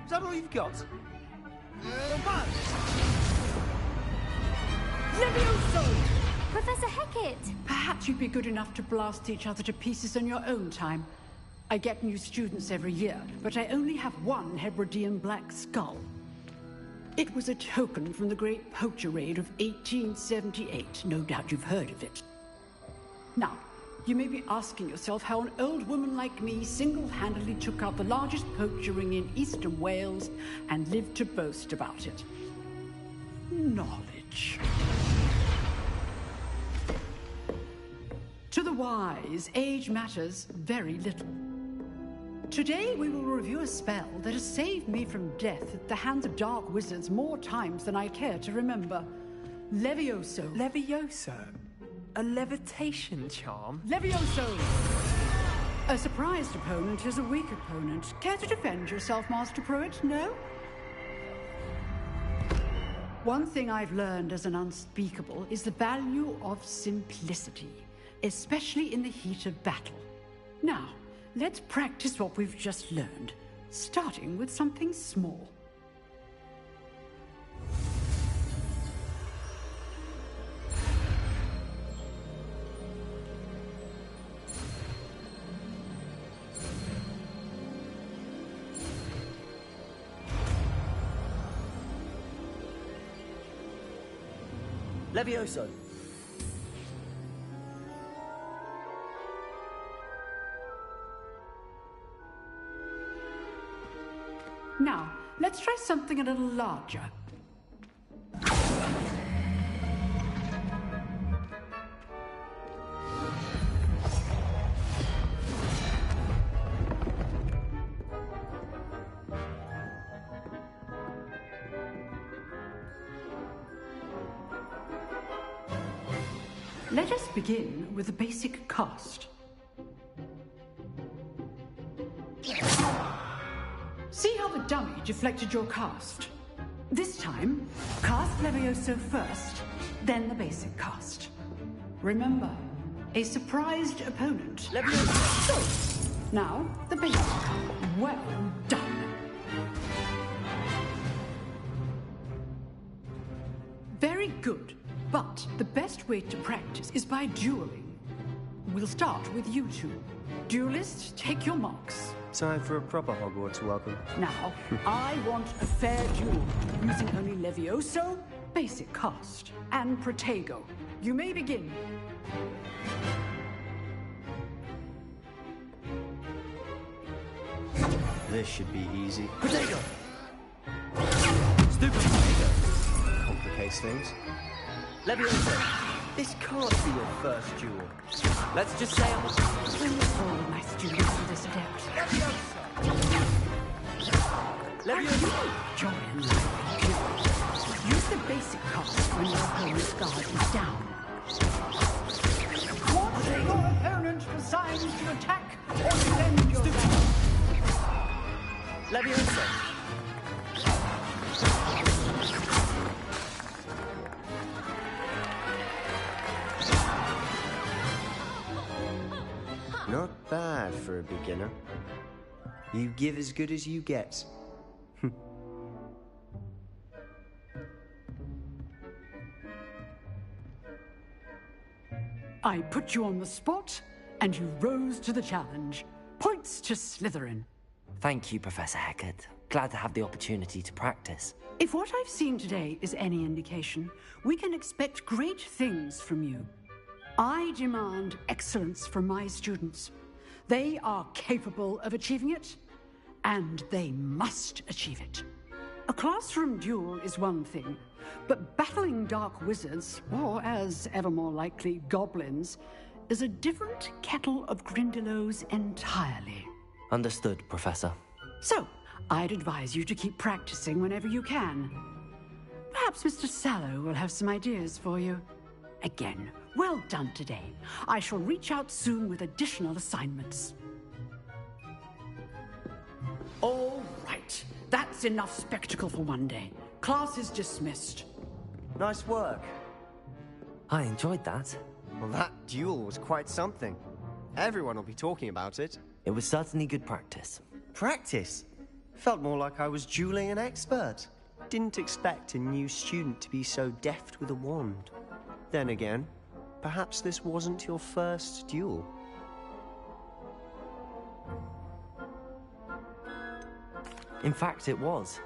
Is that all you've got? Levioso! Professor Hecat! Perhaps you'd be good enough to blast each other to pieces on your own time. I get new students every year, but I only have one Hebridean black skull. It was a token from the Great Poacher Raid of 1878. No doubt you've heard of it. Now, you may be asking yourself how an old woman like me single-handedly took out the largest poacher ring in eastern Wales and lived to boast about it. Knowledge. To the wise, age matters very little. Today we will review a spell that has saved me from death at the hands of dark wizards more times than I care to remember. Levioso. Levioso? A levitation charm? Levioso! A surprised opponent is a weak opponent. Care to defend yourself, Master Pruitt? No? One thing I've learned as an unspeakable is the value of simplicity, especially in the heat of battle. Now, let's practice what we've just learned, starting with something small. Levioso! Now, let's try something a little larger. Let us begin with the basic cast. See how the dummy deflected your cast? This time, cast Levioso first, then the basic cast. Remember, a surprised opponent. So, now, the basic. Well done. Very good. But the best way to practice is by dueling. We'll start with you two. Duelists, take your marks. Time for a proper Hogwarts welcome. Now, I want a fair duel, using only Levioso, basic cast, and Protego. You may begin. This should be easy. Protego! Stupid Protego! Complicates things. Levioso! This can't be your first duel. Let's just say I'm all my students in this adept. Levioso! Join. Use the basic cast when your opponent's guard is down. Want your opponent assigns to attack or defend yourself. Levioso! Not bad for a beginner. You give as good as you get. I put you on the spot, and you rose to the challenge. Points to Slytherin. Thank you, Professor Hecat. Glad to have the opportunity to practice. If what I've seen today is any indication, we can expect great things from you. I demand excellence from my students. They are capable of achieving it, and they must achieve it. A classroom duel is one thing, but battling dark wizards, or as ever more likely, goblins, is a different kettle of Grindylows entirely. Understood, Professor. So, I'd advise you to keep practicing whenever you can. Perhaps Mr. Sallow will have some ideas for you. Again, well done today. I shall reach out soon with additional assignments. All right. That's enough spectacle for one day. Class is dismissed. Nice work. I enjoyed that. Well, that duel was quite something. Everyone will be talking about it. It was certainly good practice. Practice? Felt more like I was dueling an expert. Didn't expect a new student to be so deft with a wand. Then again, perhaps this wasn't your first duel. In fact, it was.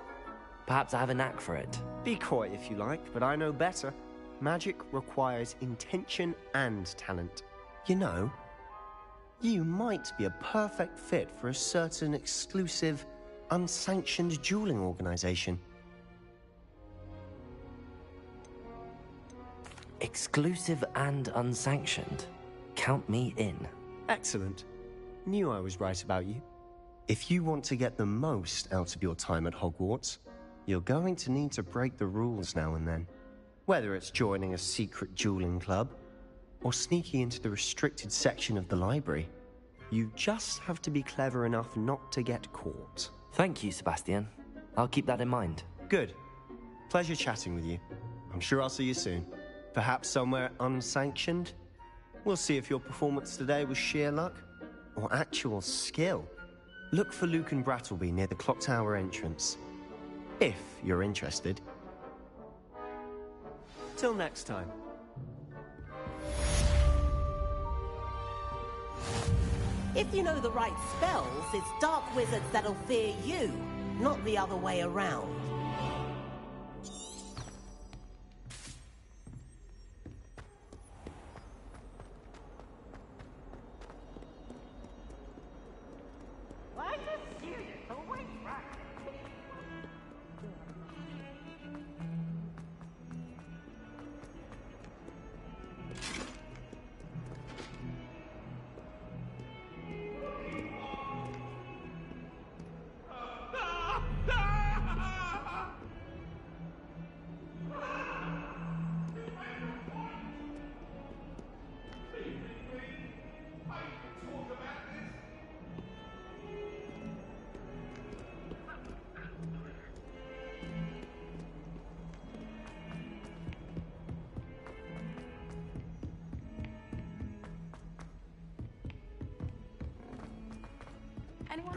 Perhaps I have a knack for it. Be coy if you like, but I know better. Magic requires intention and talent. You know, you might be a perfect fit for a certain exclusive, unsanctioned dueling organization. Exclusive and unsanctioned. Count me in. Excellent. Knew I was right about you. If you want to get the most out of your time at Hogwarts, you're going to need to break the rules now and then. Whether it's joining a secret dueling club, or sneaking into the restricted section of the library, you just have to be clever enough not to get caught. Thank you, Sebastian. I'll keep that in mind. Good. Pleasure chatting with you. I'm sure I'll see you soon. Perhaps somewhere unsanctioned? We'll see if your performance today was sheer luck or actual skill. Look for Luke and Brattleby near the clock tower entrance. If you're interested. Till next time. If you know the right spells, it's dark wizards that'll fear you, not the other way around.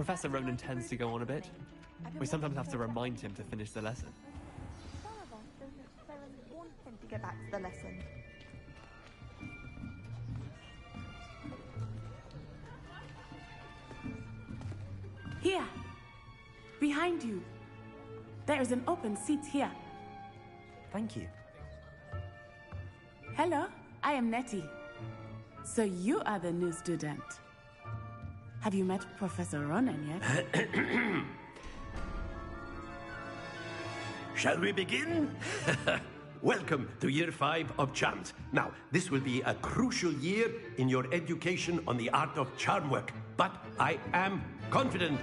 Professor Ronan tends to go on a bit. We sometimes have to remind him to finish the lesson. Some of us don't necessarily want him to get back to the lesson. Here! Behind you! There is an open seat here. Thank you. Hello, I am Nettie. So you are the new student. Have you met Professor Ronan yet? Shall we begin? Welcome to Year 5 of Charms. Now, this will be a crucial year in your education on the art of charm work. But I am confident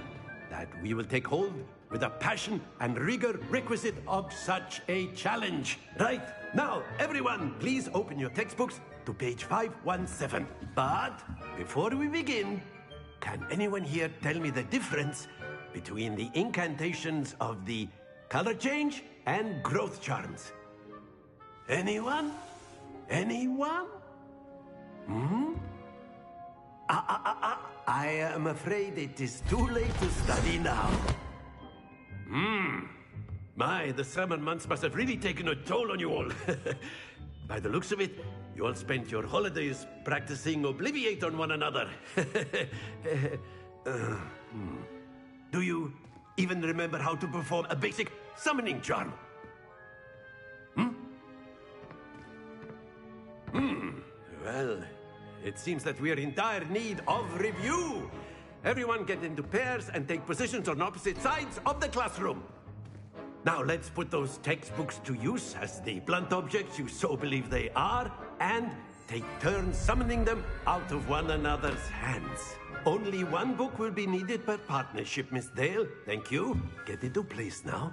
that we will take hold with the passion and rigor requisite of such a challenge. Right, now, everyone, please open your textbooks to page 517. But before we begin, can anyone here tell me the difference between the incantations of the color change and growth charms? Anyone? Anyone? I am afraid it is too late to study now. My, the summer months must have really taken a toll on you all. By the looks of it, you all spent your holidays practicing Obliviate on one another. Do you even remember how to perform a basic summoning charm? Well, it seems that we are in dire need of review. Everyone get into pairs and take positions on opposite sides of the classroom. Now let's put those textbooks to use as the blunt objects you so believe they are, and take turns summoning them out of one another's hands. Only one book will be needed per partnership, Miss Dale. Thank you. Get into place now.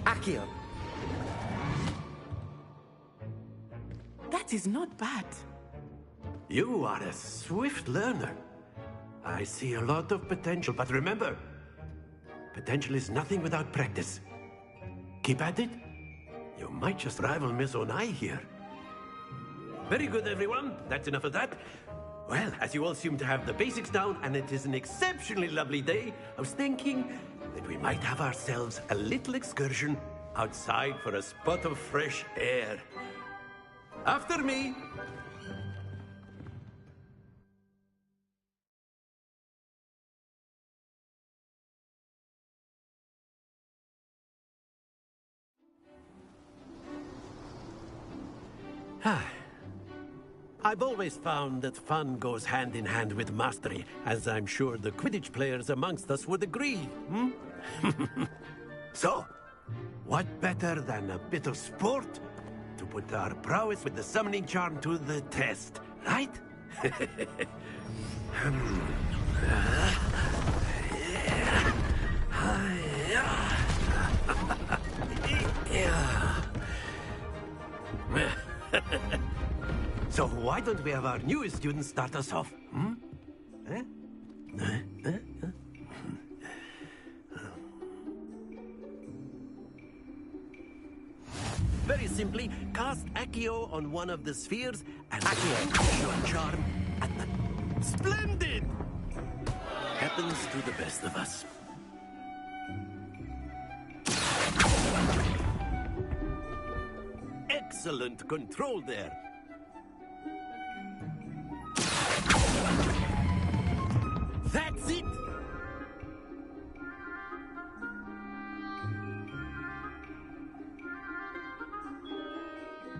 Accio. That is not bad. You are a swift learner. I see a lot of potential, but remember, potential is nothing without practice. Keep at it. You might just rival Miss Onai here. Very good, everyone. That's enough of that. Well, as you all seem to have the basics down, and it is an exceptionally lovely day, I was thinking that we might have ourselves a little excursion outside for a spot of fresh air. After me. I've always found that fun goes hand in hand with mastery, as I'm sure the Quidditch players amongst us would agree. So, what better than a bit of sport to put our prowess with the summoning charm to the test, right? So why don't we have our newest student start us off? Very simply, cast Accio on one of the spheres and Accio your charm at the... Splendid! Happens to the best of us. Excellent control there. That's it!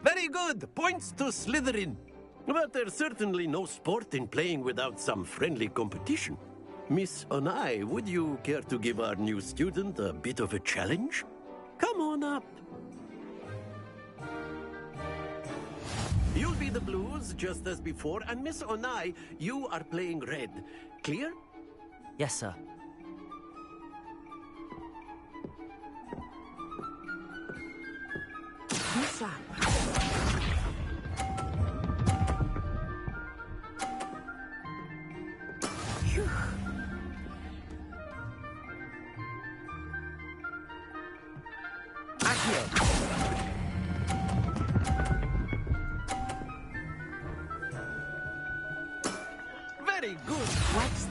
Very good! Points to Slytherin. But there's certainly no sport in playing without some friendly competition. Miss Onai, would you care to give our new student a bit of a challenge? Come on up. You'll be the blues, just as before, and Miss Onai, you are playing red. Clear? Yes, sir. What's up? Phew. Very good. What's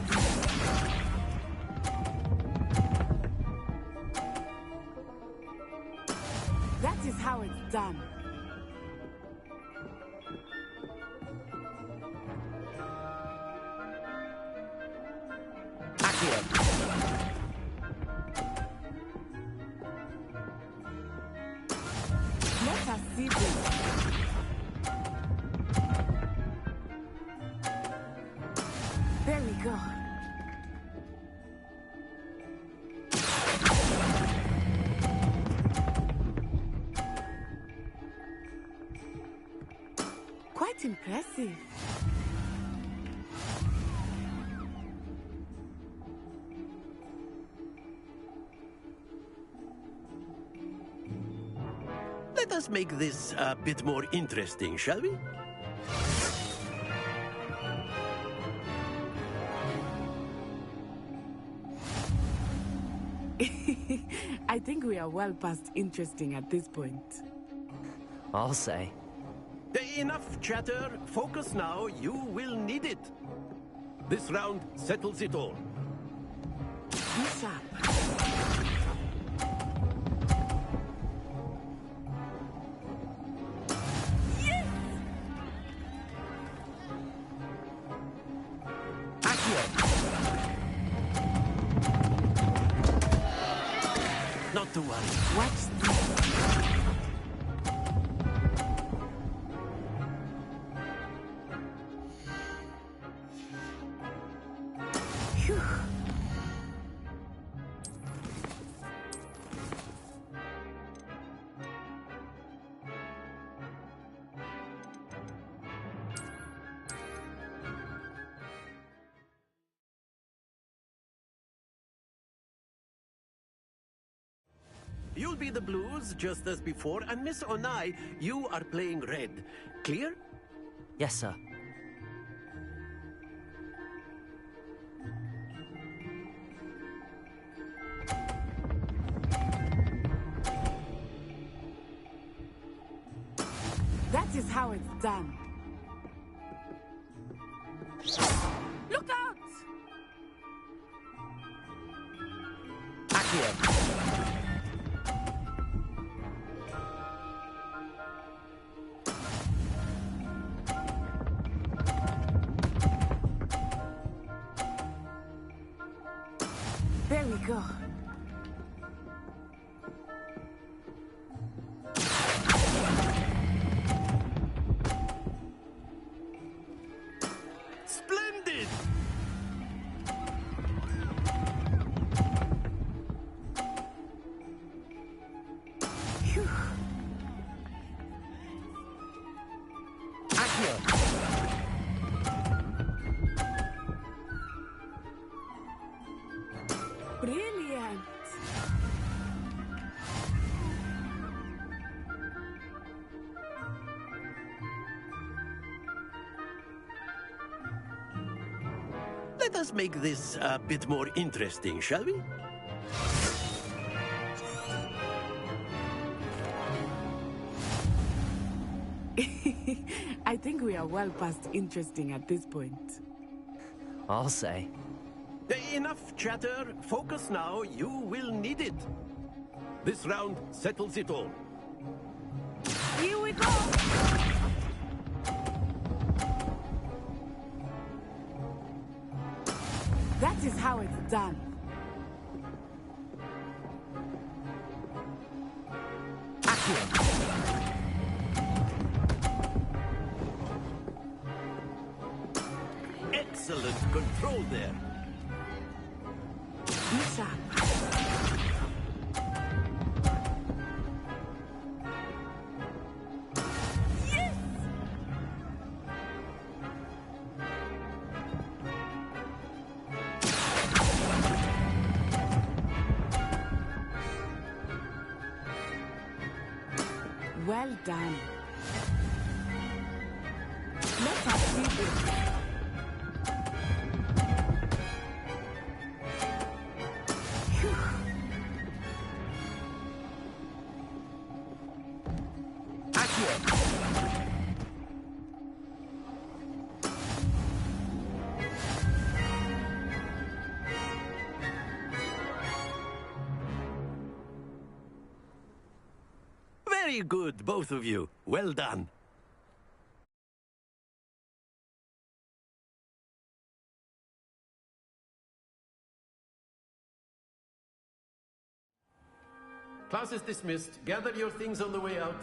That is how it's done. Let us see this. There we go. Quite impressive. Let us make this a bit more interesting, shall we? I think we are well past interesting at this point. I'll say. Enough chatter. Focus now. You will need it. This round settles it all. What's up? Not to worry. What's this? Phew. You'll be the blues, just as before, and Miss Onai, you are playing red. Clear? Yes, sir. That is how it's done. Look out! There we go. Splendid! Phew. Brilliant. Let us make this a bit more interesting, shall we? I think we are well past interesting at this point. I'll say. Enough chatter. Focus now. You will need it. This round settles it all. Here we go! That is how it's done. Excellent control there. What's up? Well done. Let us see this. Very good, both of you. Well done. Class is dismissed. Gather your things on the way out.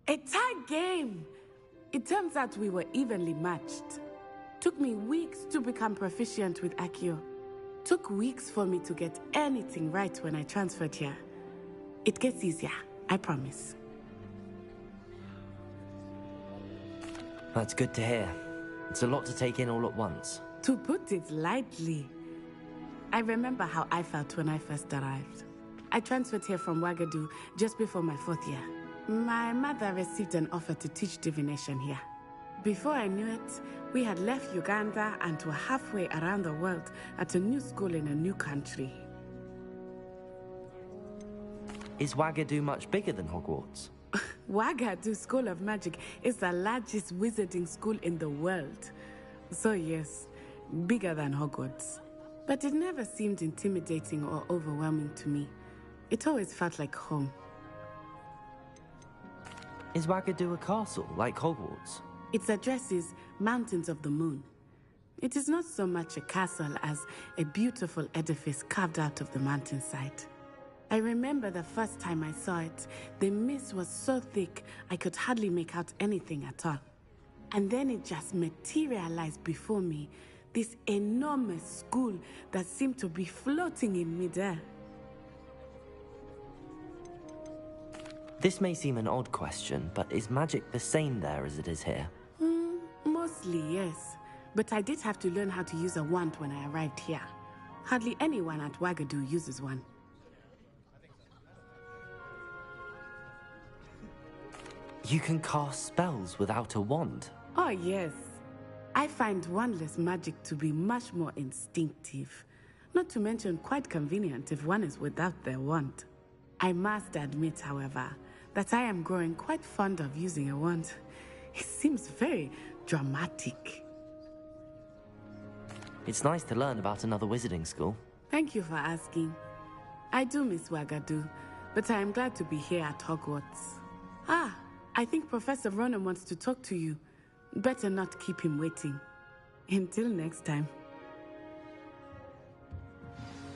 A tight game. It turns out we were evenly matched. Took me weeks to become proficient with Accio. Took weeks for me to get anything right when I transferred here. It gets easier, I promise. That's good to hear. It's a lot to take in all at once. To put it lightly, I remember how I felt when I first arrived. I transferred here from Wagadu just before my 4th year. My mother received an offer to teach divination here. Before I knew it, we had left Uganda and were halfway around the world at a new school in a new country. Is Wagadu much bigger than Hogwarts? Wagadu School of Magic is the largest wizarding school in the world. So yes, bigger than Hogwarts. But it never seemed intimidating or overwhelming to me. It always felt like home. Is Wagadu a castle, like Hogwarts? Its address is Mountains of the Moon. It is not so much a castle as a beautiful edifice carved out of the mountainside. I remember the first time I saw it, the mist was so thick I could hardly make out anything at all. And then it just materialized before me, this enormous school that seemed to be floating in midair. This may seem an odd question, but is magic the same there as it is here? Mostly, yes. But I did have to learn how to use a wand when I arrived here. Hardly anyone at Wagadu uses one. You can cast spells without a wand? Oh, yes. I find wandless magic to be much more instinctive. Not to mention quite convenient if one is without their wand. I must admit, however, that I am growing quite fond of using a wand. It seems very dramatic. It's nice to learn about another wizarding school. Thank you for asking. I do miss Wagadu, but I am glad to be here at Hogwarts. Ah, I think Professor Ronan wants to talk to you. Better not keep him waiting. Until next time.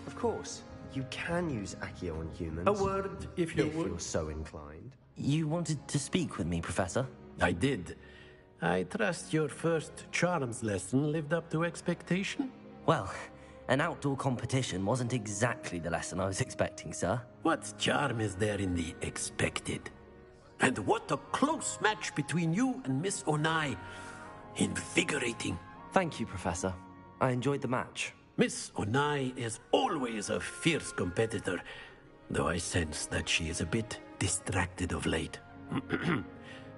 Of course, you can use Accio on humans. A word, if you would. If you're so inclined. You wanted to speak with me, Professor? I did. I trust your first charms lesson lived up to expectation? Well, an outdoor competition wasn't exactly the lesson I was expecting, sir. What charm is there in the expected? And what a close match between you and Miss Onai. Invigorating. Thank you, Professor. I enjoyed the match. Miss Onai is always a fierce competitor, though I sense that she is a bit distracted of late.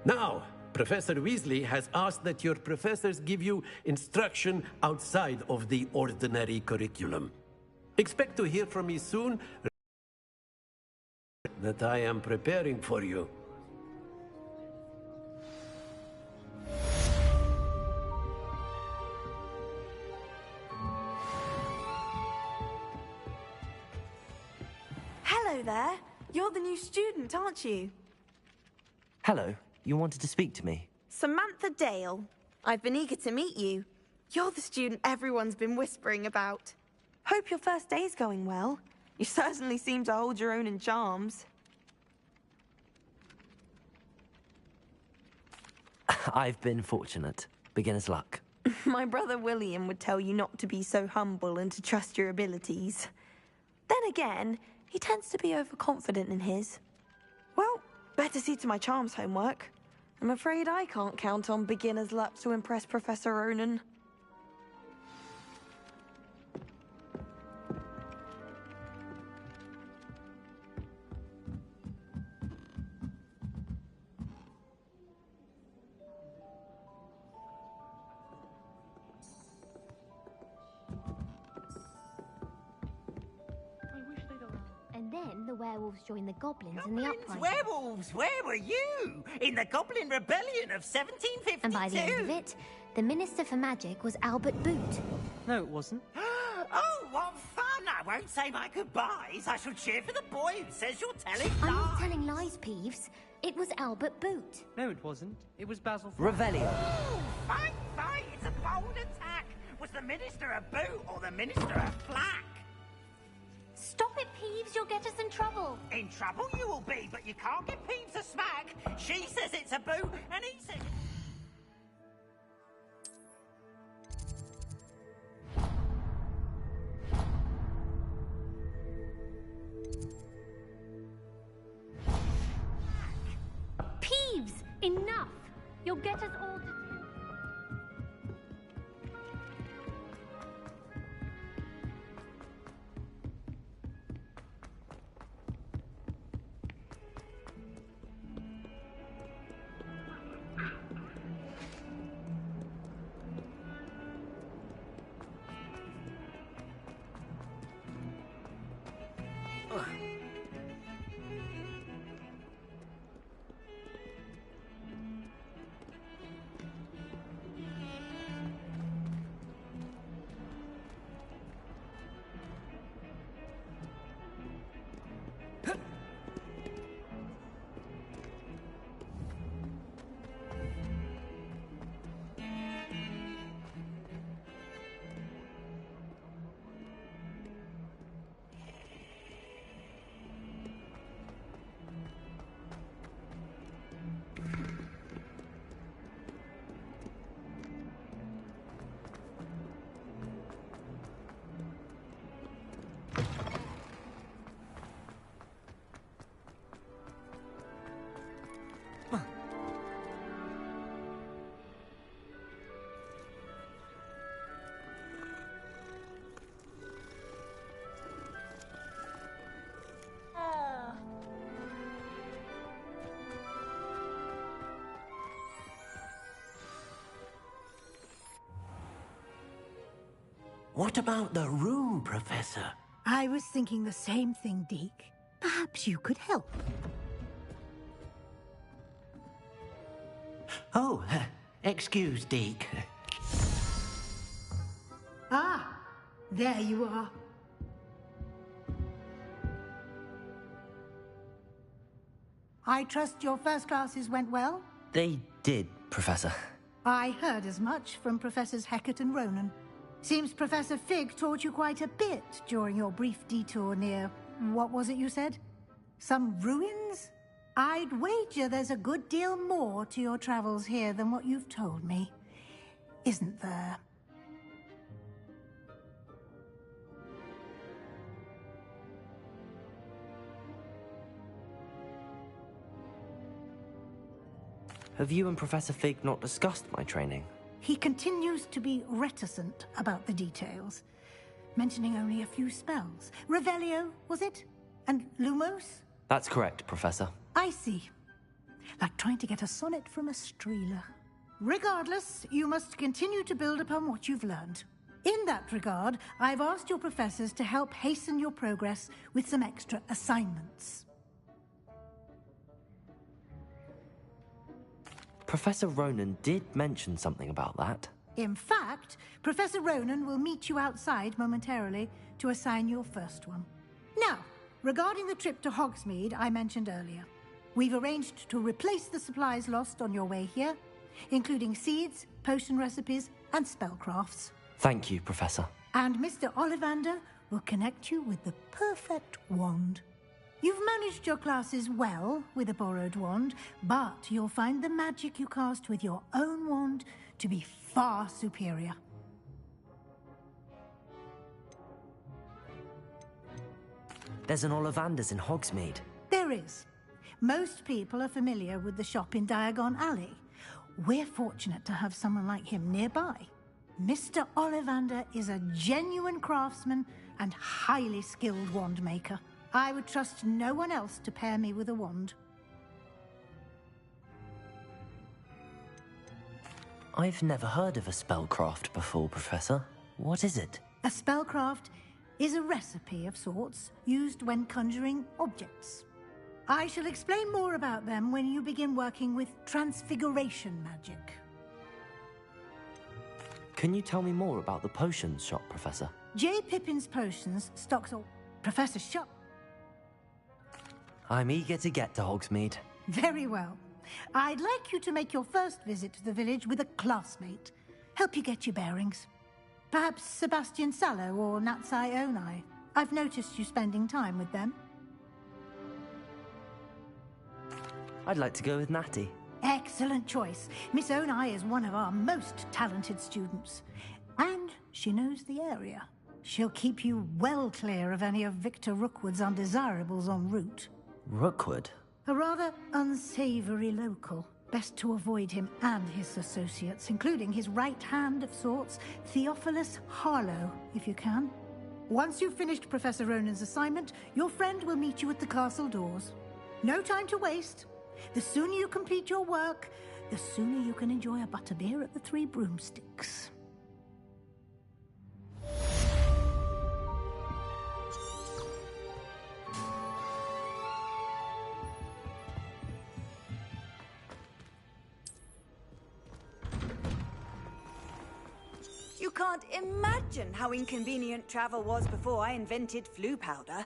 Now, Professor Weasley has asked that your professors give you instruction outside of the ordinary curriculum. Expect to hear from me soon that I am preparing for you. Hello there. You're the new student, aren't you? Hello. You wanted to speak to me? Samantha Dale. I've been eager to meet you. You're the student everyone's been whispering about. Hope your first day's going well. You certainly seem to hold your own in charms. I've been fortunate. Beginner's luck. My brother William would tell you not to be so humble and to trust your abilities. Then again, he tends to be overconfident in his. Well, better see to my charms homework. I'm afraid I can't count on beginner's luck to impress Professor Ronan. the werewolves joined the goblins in the uprising. Werewolves, where were you? In the Goblin Rebellion of 1752? And by the end of it, the Minister for Magic was Albert Boot. No, it wasn't. Oh, what fun! I won't say my goodbyes. I shall cheer for the boy who says you're telling I'm lies. not telling lies, Peeves. It was Albert Boot. No, it wasn't. It was Basil. Revelio. Oh, fight, fight! It's a bold attack. Was the Minister a boot or the Minister a flack? Stop it, Peeves. You'll get us in trouble. In trouble you will be, but you can't give Peeves a smack. She says it's a boot, and he says... Peeves! Enough! You'll get us all to... What about the room, Professor? I was thinking the same thing, Deke. Perhaps you could help. Oh, excuse, Deke. Ah, there you are. I trust your first classes went well? They did, Professor. I heard as much from Professors Hecat and Ronan. Seems Professor Fig taught you quite a bit during your brief detour near... what was it you said? Some ruins? I'd wager there's a good deal more to your travels here than what you've told me. Isn't there? Have you and Professor Fig not discussed my training? He continues to be reticent about the details, mentioning only a few spells. Revelio, was it? And Lumos? That's correct, Professor. I see. Like trying to get a sonnet from a streeler. Regardless, you must continue to build upon what you've learned. In that regard, I've asked your professors to help hasten your progress with some extra assignments. Professor Ronan did mention something about that. In fact, Professor Ronan will meet you outside momentarily to assign your first one. Now, regarding the trip to Hogsmeade I mentioned earlier, we've arranged to replace the supplies lost on your way here, including seeds, potion recipes, and spellcrafts. Thank you, Professor. And Mr. Ollivander will connect you with the perfect wand. You've managed your classes well with a borrowed wand, but you'll find the magic you cast with your own wand to be far superior. There's an Ollivander's in Hogsmeade. There is. Most people are familiar with the shop in Diagon Alley. We're fortunate to have someone like him nearby. Mr. Ollivander is a genuine craftsman and highly skilled wand maker. I would trust no one else to pair me with a wand. I've never heard of a spellcraft before, Professor. What is it? A spellcraft is a recipe of sorts used when conjuring objects. I shall explain more about them when you begin working with transfiguration magic. Can you tell me more about the potions shop, Professor? J. Pippin's Potions stocks all... Professor Shop. I'm eager to get to Hogsmeade. Very well. I'd like you to make your first visit to the village with a classmate. Help you get your bearings. Perhaps Sebastian Sallow or Natsai Onai. I've noticed you spending time with them. I'd like to go with Natty. Excellent choice. Miss Onai is one of our most talented students. And she knows the area. She'll keep you well clear of any of Victor Rookwood's undesirables en route. Rookwood? A rather unsavory local. Best to avoid him and his associates, including his right hand of sorts, Theophilus Harlow, if you can. Once you've finished Professor Ronan's assignment, your friend will meet you at the castle doors. No time to waste. The sooner you complete your work, the sooner you can enjoy a butterbeer at the Three Broomsticks. You can't imagine how inconvenient travel was before I invented flu powder.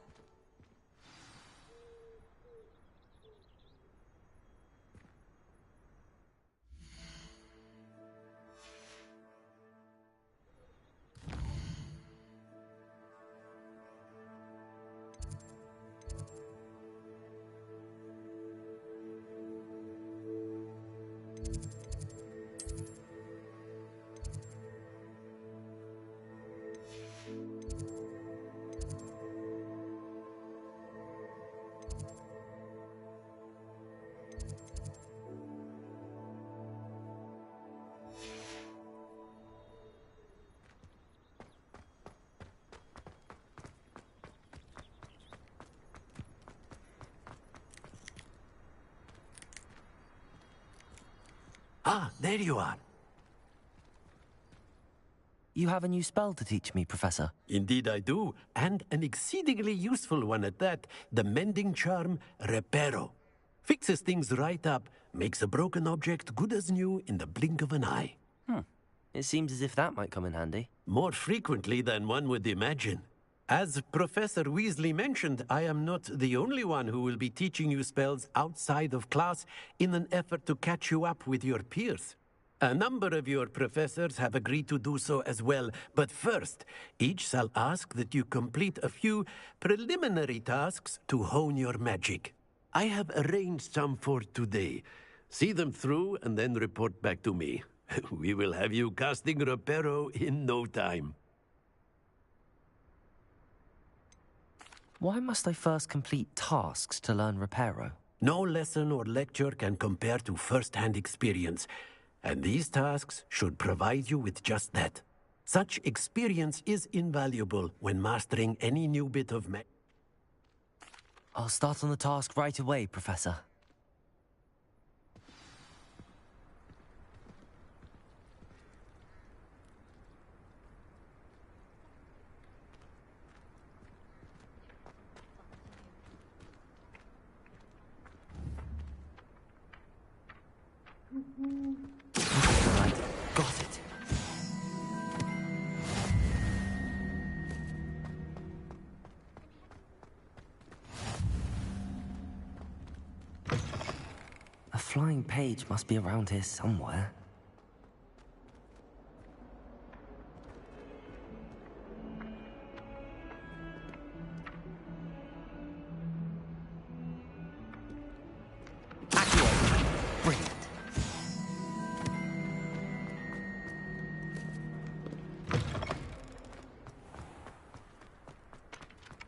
Ah, there you are. You have a new spell to teach me, Professor. Indeed I do, and an exceedingly useful one at that. The mending charm, Reparo. Fixes things right up, makes a broken object good as new in the blink of an eye. It seems as if that might come in handy. More frequently than one would imagine. As Professor Weasley mentioned, I am not the only one who will be teaching you spells outside of class in an effort to catch you up with your peers. A number of your professors have agreed to do so as well, but first, each shall ask that you complete a few preliminary tasks to hone your magic. I have arranged some for today. See them through and then report back to me. We will have you casting Reparo in no time. Why must I first complete tasks to learn Reparo? No lesson or lecture can compare to first-hand experience, and these tasks should provide you with just that. Such experience is invaluable when mastering any new bit of magic. I'll start on the task right away, Professor. Right, got it. A flying page must be around here somewhere. Brilliant.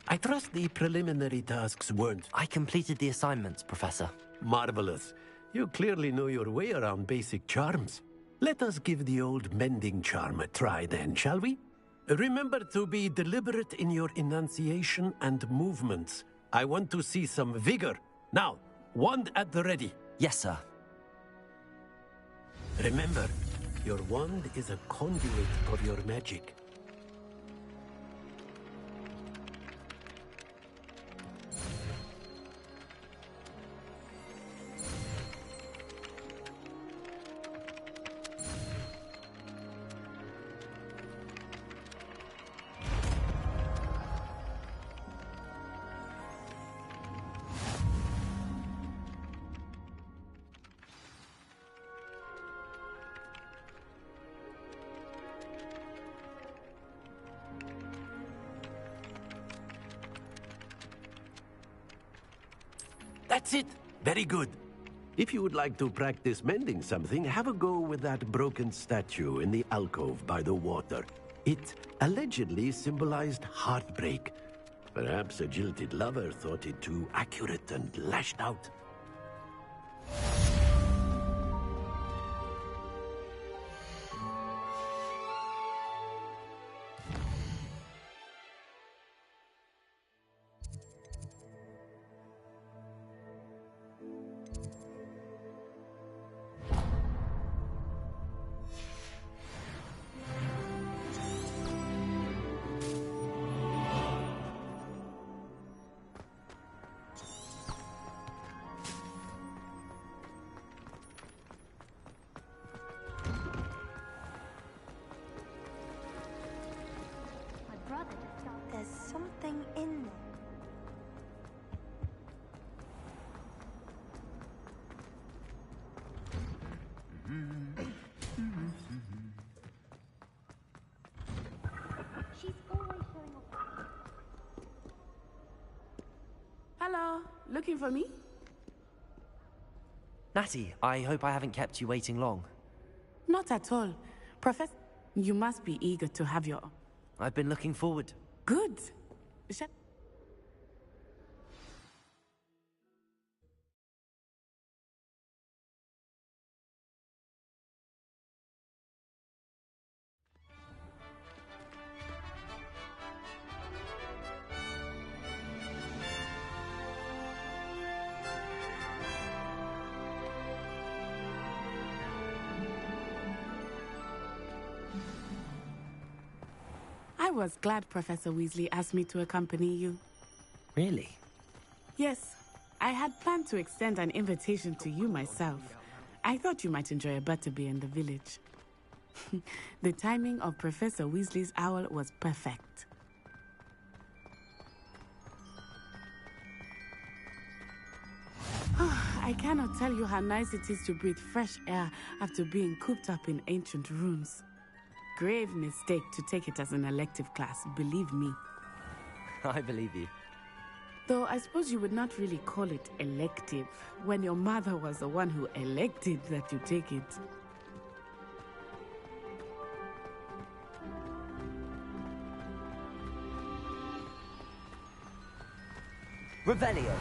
I trust the preliminary tasks weren't... I completed the assignments, Professor. Marvelous. You clearly know your way around basic charms. Let us give the old mending charm a try then, shall we? Remember to be deliberate in your enunciation and movements. I want to see some vigor. Now, wand at the ready. Yes, sir. Remember, your wand is a conduit for your magic. That's it. Very good. If you would like to practice mending something, have a go with that broken statue in the alcove by the water. It allegedly symbolized heartbreak. Perhaps a jilted lover thought it too accurate and lashed out. There's something in there. She's always showing off. Hello, looking for me? Natty, I hope I haven't kept you waiting long. Not at all. Professor, you must be eager to have your... I've been looking forward. Good. I was glad Professor Weasley asked me to accompany you. Really? Yes, I had planned to extend an invitation to you myself. I thought you might enjoy a butterbeer in the village. The timing of Professor Weasley's owl was perfect. I cannot tell you how nice it is to breathe fresh air after being cooped up in ancient rooms. Grave mistake to take it as an elective class, believe me. I believe you. Though I suppose you would not really call it elective when your mother was the one who elected that you take it. Revelio.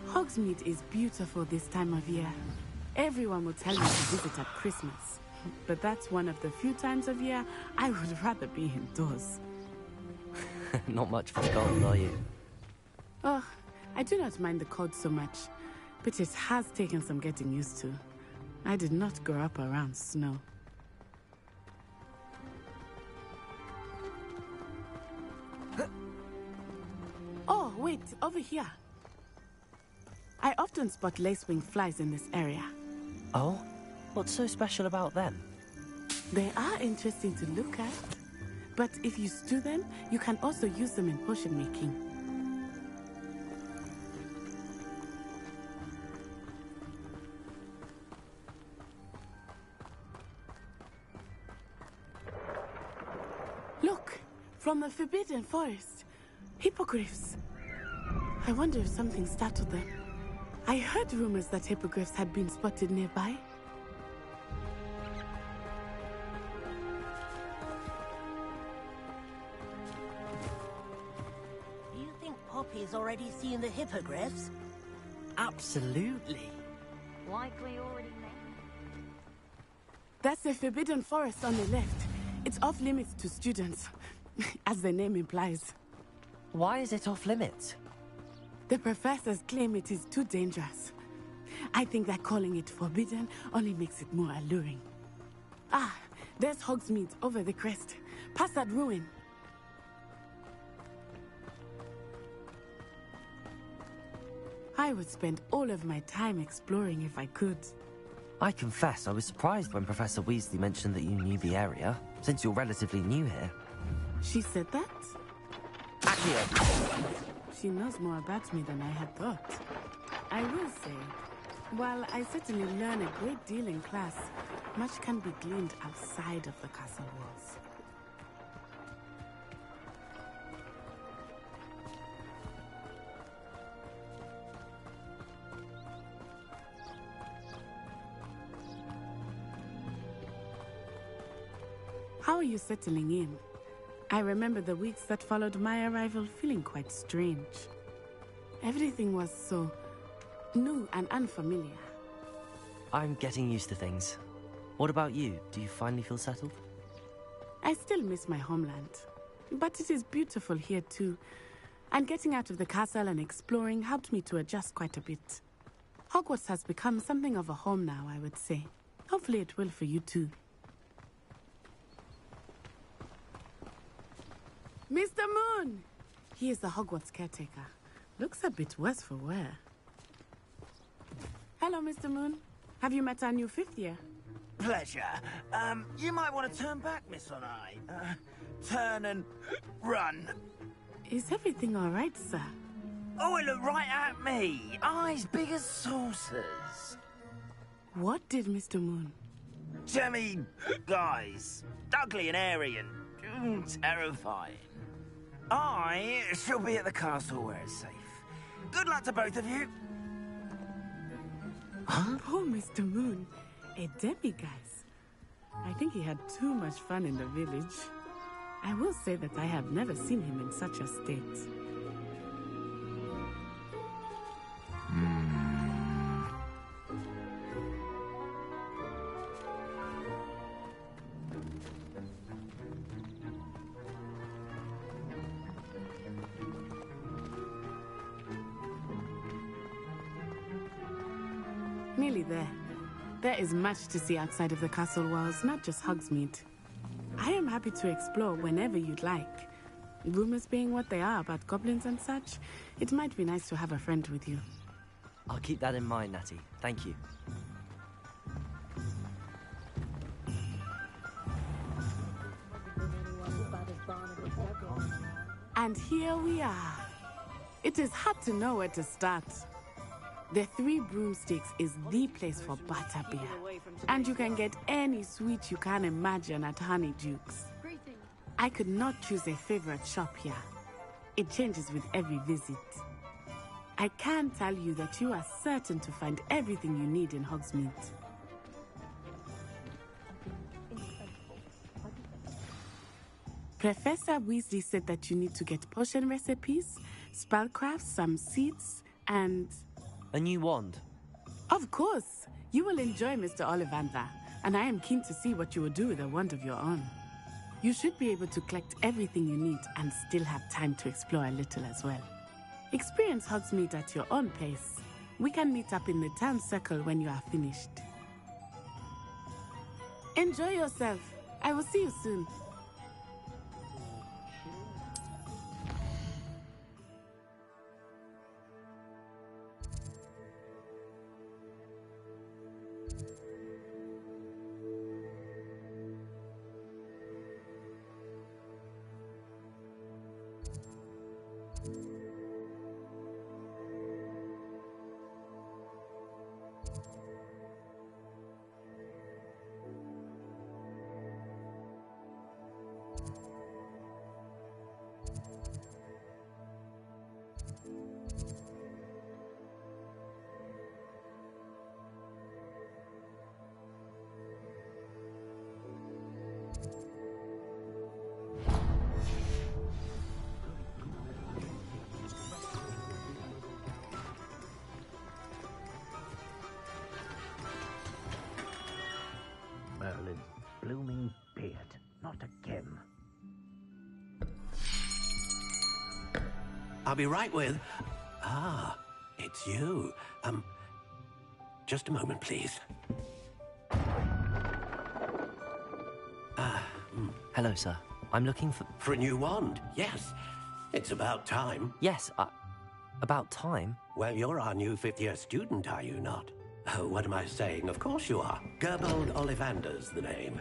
Hogsmeade is beautiful this time of year. Everyone will tell you to visit at Christmas. But that's one of the few times of year I would rather be indoors. Not much for cold, are you? Oh, I do not mind the cold so much, but it has taken some getting used to. I did not grow up around snow. Oh, wait, over here. I often spot lacewing flies in this area. Oh? What's so special about them? They are interesting to look at. But if you stew them, you can also use them in potion making. Look, from the Forbidden Forest. Hippogriffs. I wonder if something startled them. I heard rumors that hippogriffs had been spotted nearby. Do you think Poppy's already seen the hippogriffs? Absolutely. Likely already met. That's the Forbidden Forest on the left. It's off limits to students, as the name implies. Why is it off limits? The professors claim it is too dangerous. I think that calling it forbidden only makes it more alluring. Ah, there's Hogsmeade over the crest. Past that ruin. I would spend all of my time exploring if I could. I confess I was surprised when Professor Weasley mentioned that you knew the area, since you're relatively new here. She said that? Accio! She knows more about me than I had thought. I will say, While I certainly learn a great deal in class, much can be gleaned outside of the castle walls. How are you settling in? I remember the weeks that followed my arrival feeling quite strange. Everything was so new and unfamiliar. I'm getting used to things. What about you? Do you finally feel settled? I still miss my homeland, but it is beautiful here too. And getting out of the castle and exploring helped me to adjust quite a bit. Hogwarts has become something of a home now, I would say. Hopefully it will for you too. Mr. Moon! He is the Hogwarts caretaker. Looks a bit worse for wear. Hello, Mr. Moon. Have you met our new 5th year? Pleasure. You might want to turn back, Miss Onai. Turn and run. Is everything all right, sir? Oh, it looked right at me. Eyes big as saucers. What did Mr. Moon? Jemmy guys. Ugly and airy and terrifying. I shall be at the castle where it's safe. Good luck to both of you. Huh? Oh, Mr. Moon. A demiguise. I think he had too much fun in the village. I will say that I have never seen him in such a state. Nearly there. There is much to see outside of the castle walls, not just Hogsmeade. I am happy to explore whenever you'd like. Rumors being what they are about goblins and such, it might be nice to have a friend with you. I'll keep that in mind, Natty. Thank you. And here we are. It is hard to know where to start. The Three Broomsticks is the place for butterbeer. And you can get any sweet you can imagine at Honeydukes. I could not choose a favorite shop here. It changes with every visit. I can tell you that you are certain to find everything you need in Hogsmeade. Professor Weasley said that you need to get potion recipes, spellcrafts, some seeds, and... a new wand. Of course! You will enjoy Mr. Ollivander, and I am keen to see what you will do with a wand of your own. You should be able to collect everything you need and still have time to explore a little as well. Experience Hogsmeade at your own pace. We can meet up in the town circle when you are finished. Enjoy yourself. I will see you soon. Merlin's blooming beard. Not again. I'll be right with... Ah, it's you. Just a moment, please. Hello, sir. I'm looking for... For a new wand, yes. It's about time. Yes, about time? Well, you're our new 5th-year student, are you not? Oh, what am I saying? Of course you are. Gerbold Ollivander's the name.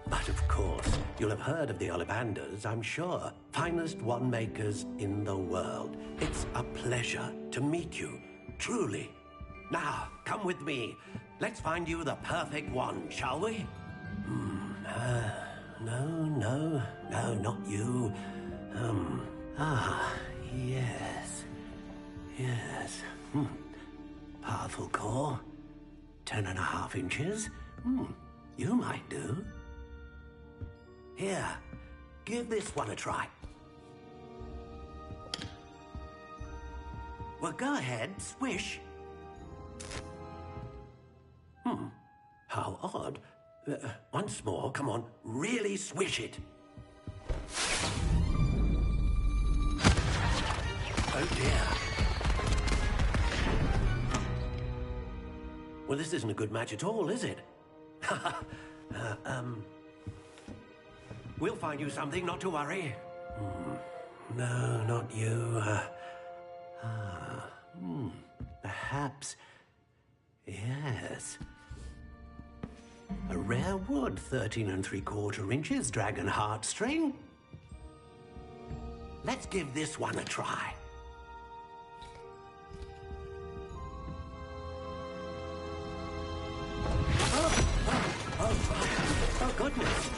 But of course, you'll have heard of the Ollivanders, I'm sure. Finest wand makers in the world. It's a pleasure to meet you, truly. Now, come with me. Let's find you the perfect one, shall we? No, not you. Yes. Yes. Powerful core. 10.5 inches. You might do. Here, give this one a try. Well, go ahead, swish. How odd. Once more, come on, really swish it. Oh dear. Well, this isn't a good match at all, is it? We'll find you something, not to worry. No, not you. Perhaps. Yes. A rare wood, 13 3/4 inches, dragon heartstring. Let's give this one a try. Oh, goodness.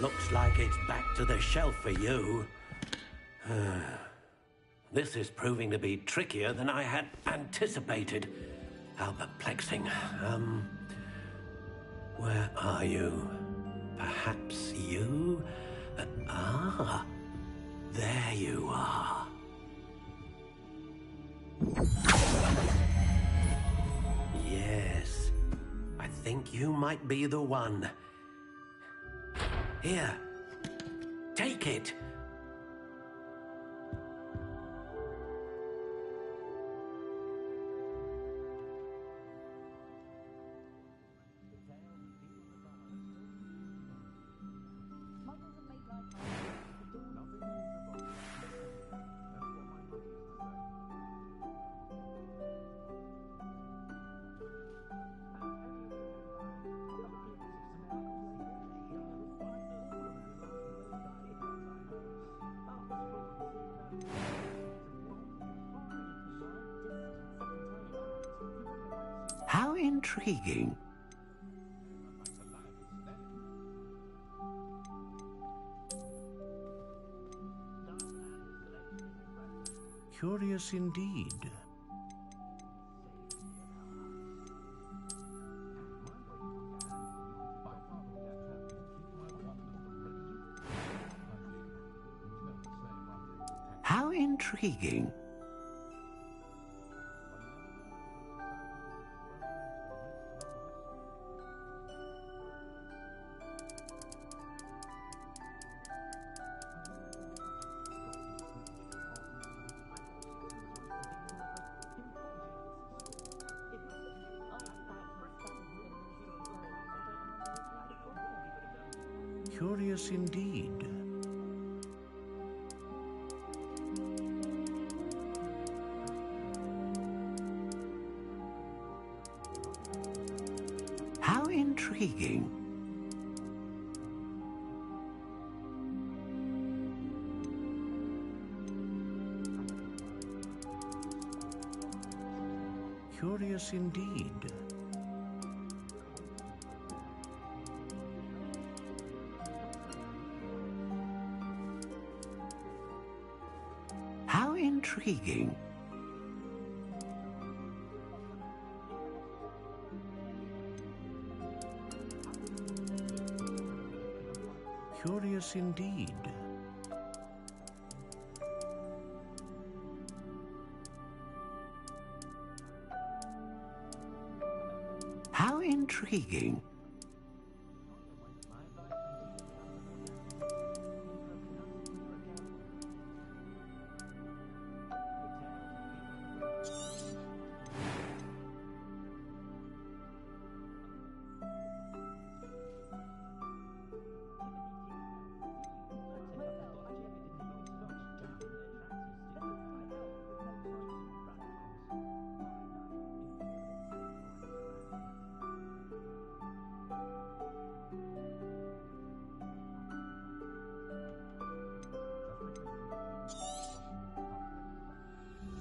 Looks like it's back to the shelf for you. This is proving to be trickier than I had anticipated. How perplexing. Where are you? Perhaps you? There you are. Yes, I think you might be the one. Here, take it. How intriguing. Curious indeed. How intriguing. Curious indeed. How intriguing. Curious indeed. How intriguing. Curious indeed. How intriguing.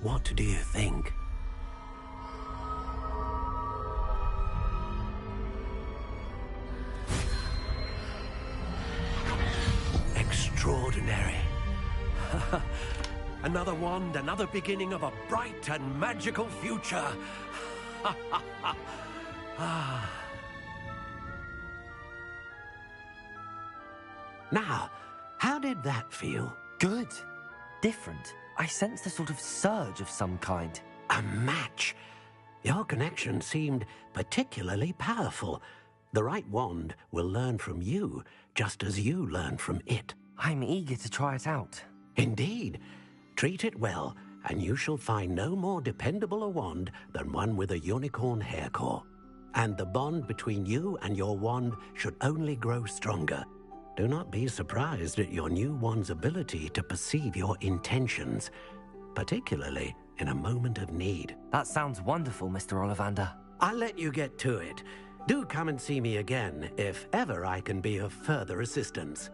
What do you think? ordinary. Another wand, another beginning of a bright and magical future. Now, how did that feel? Good. Different. I sensed a sort of surge of some kind. A match. Your connection seemed particularly powerful. The right wand will learn from you, just as you learn from it. I'm eager to try it out. Indeed. Treat it well, and you shall find no more dependable a wand than one with a unicorn hair core. And the bond between you and your wand should only grow stronger. Do not be surprised at your new wand's ability to perceive your intentions, particularly in a moment of need. That sounds wonderful, Mr. Ollivander. I'll let you get to it. Do come and see me again if ever I can be of further assistance.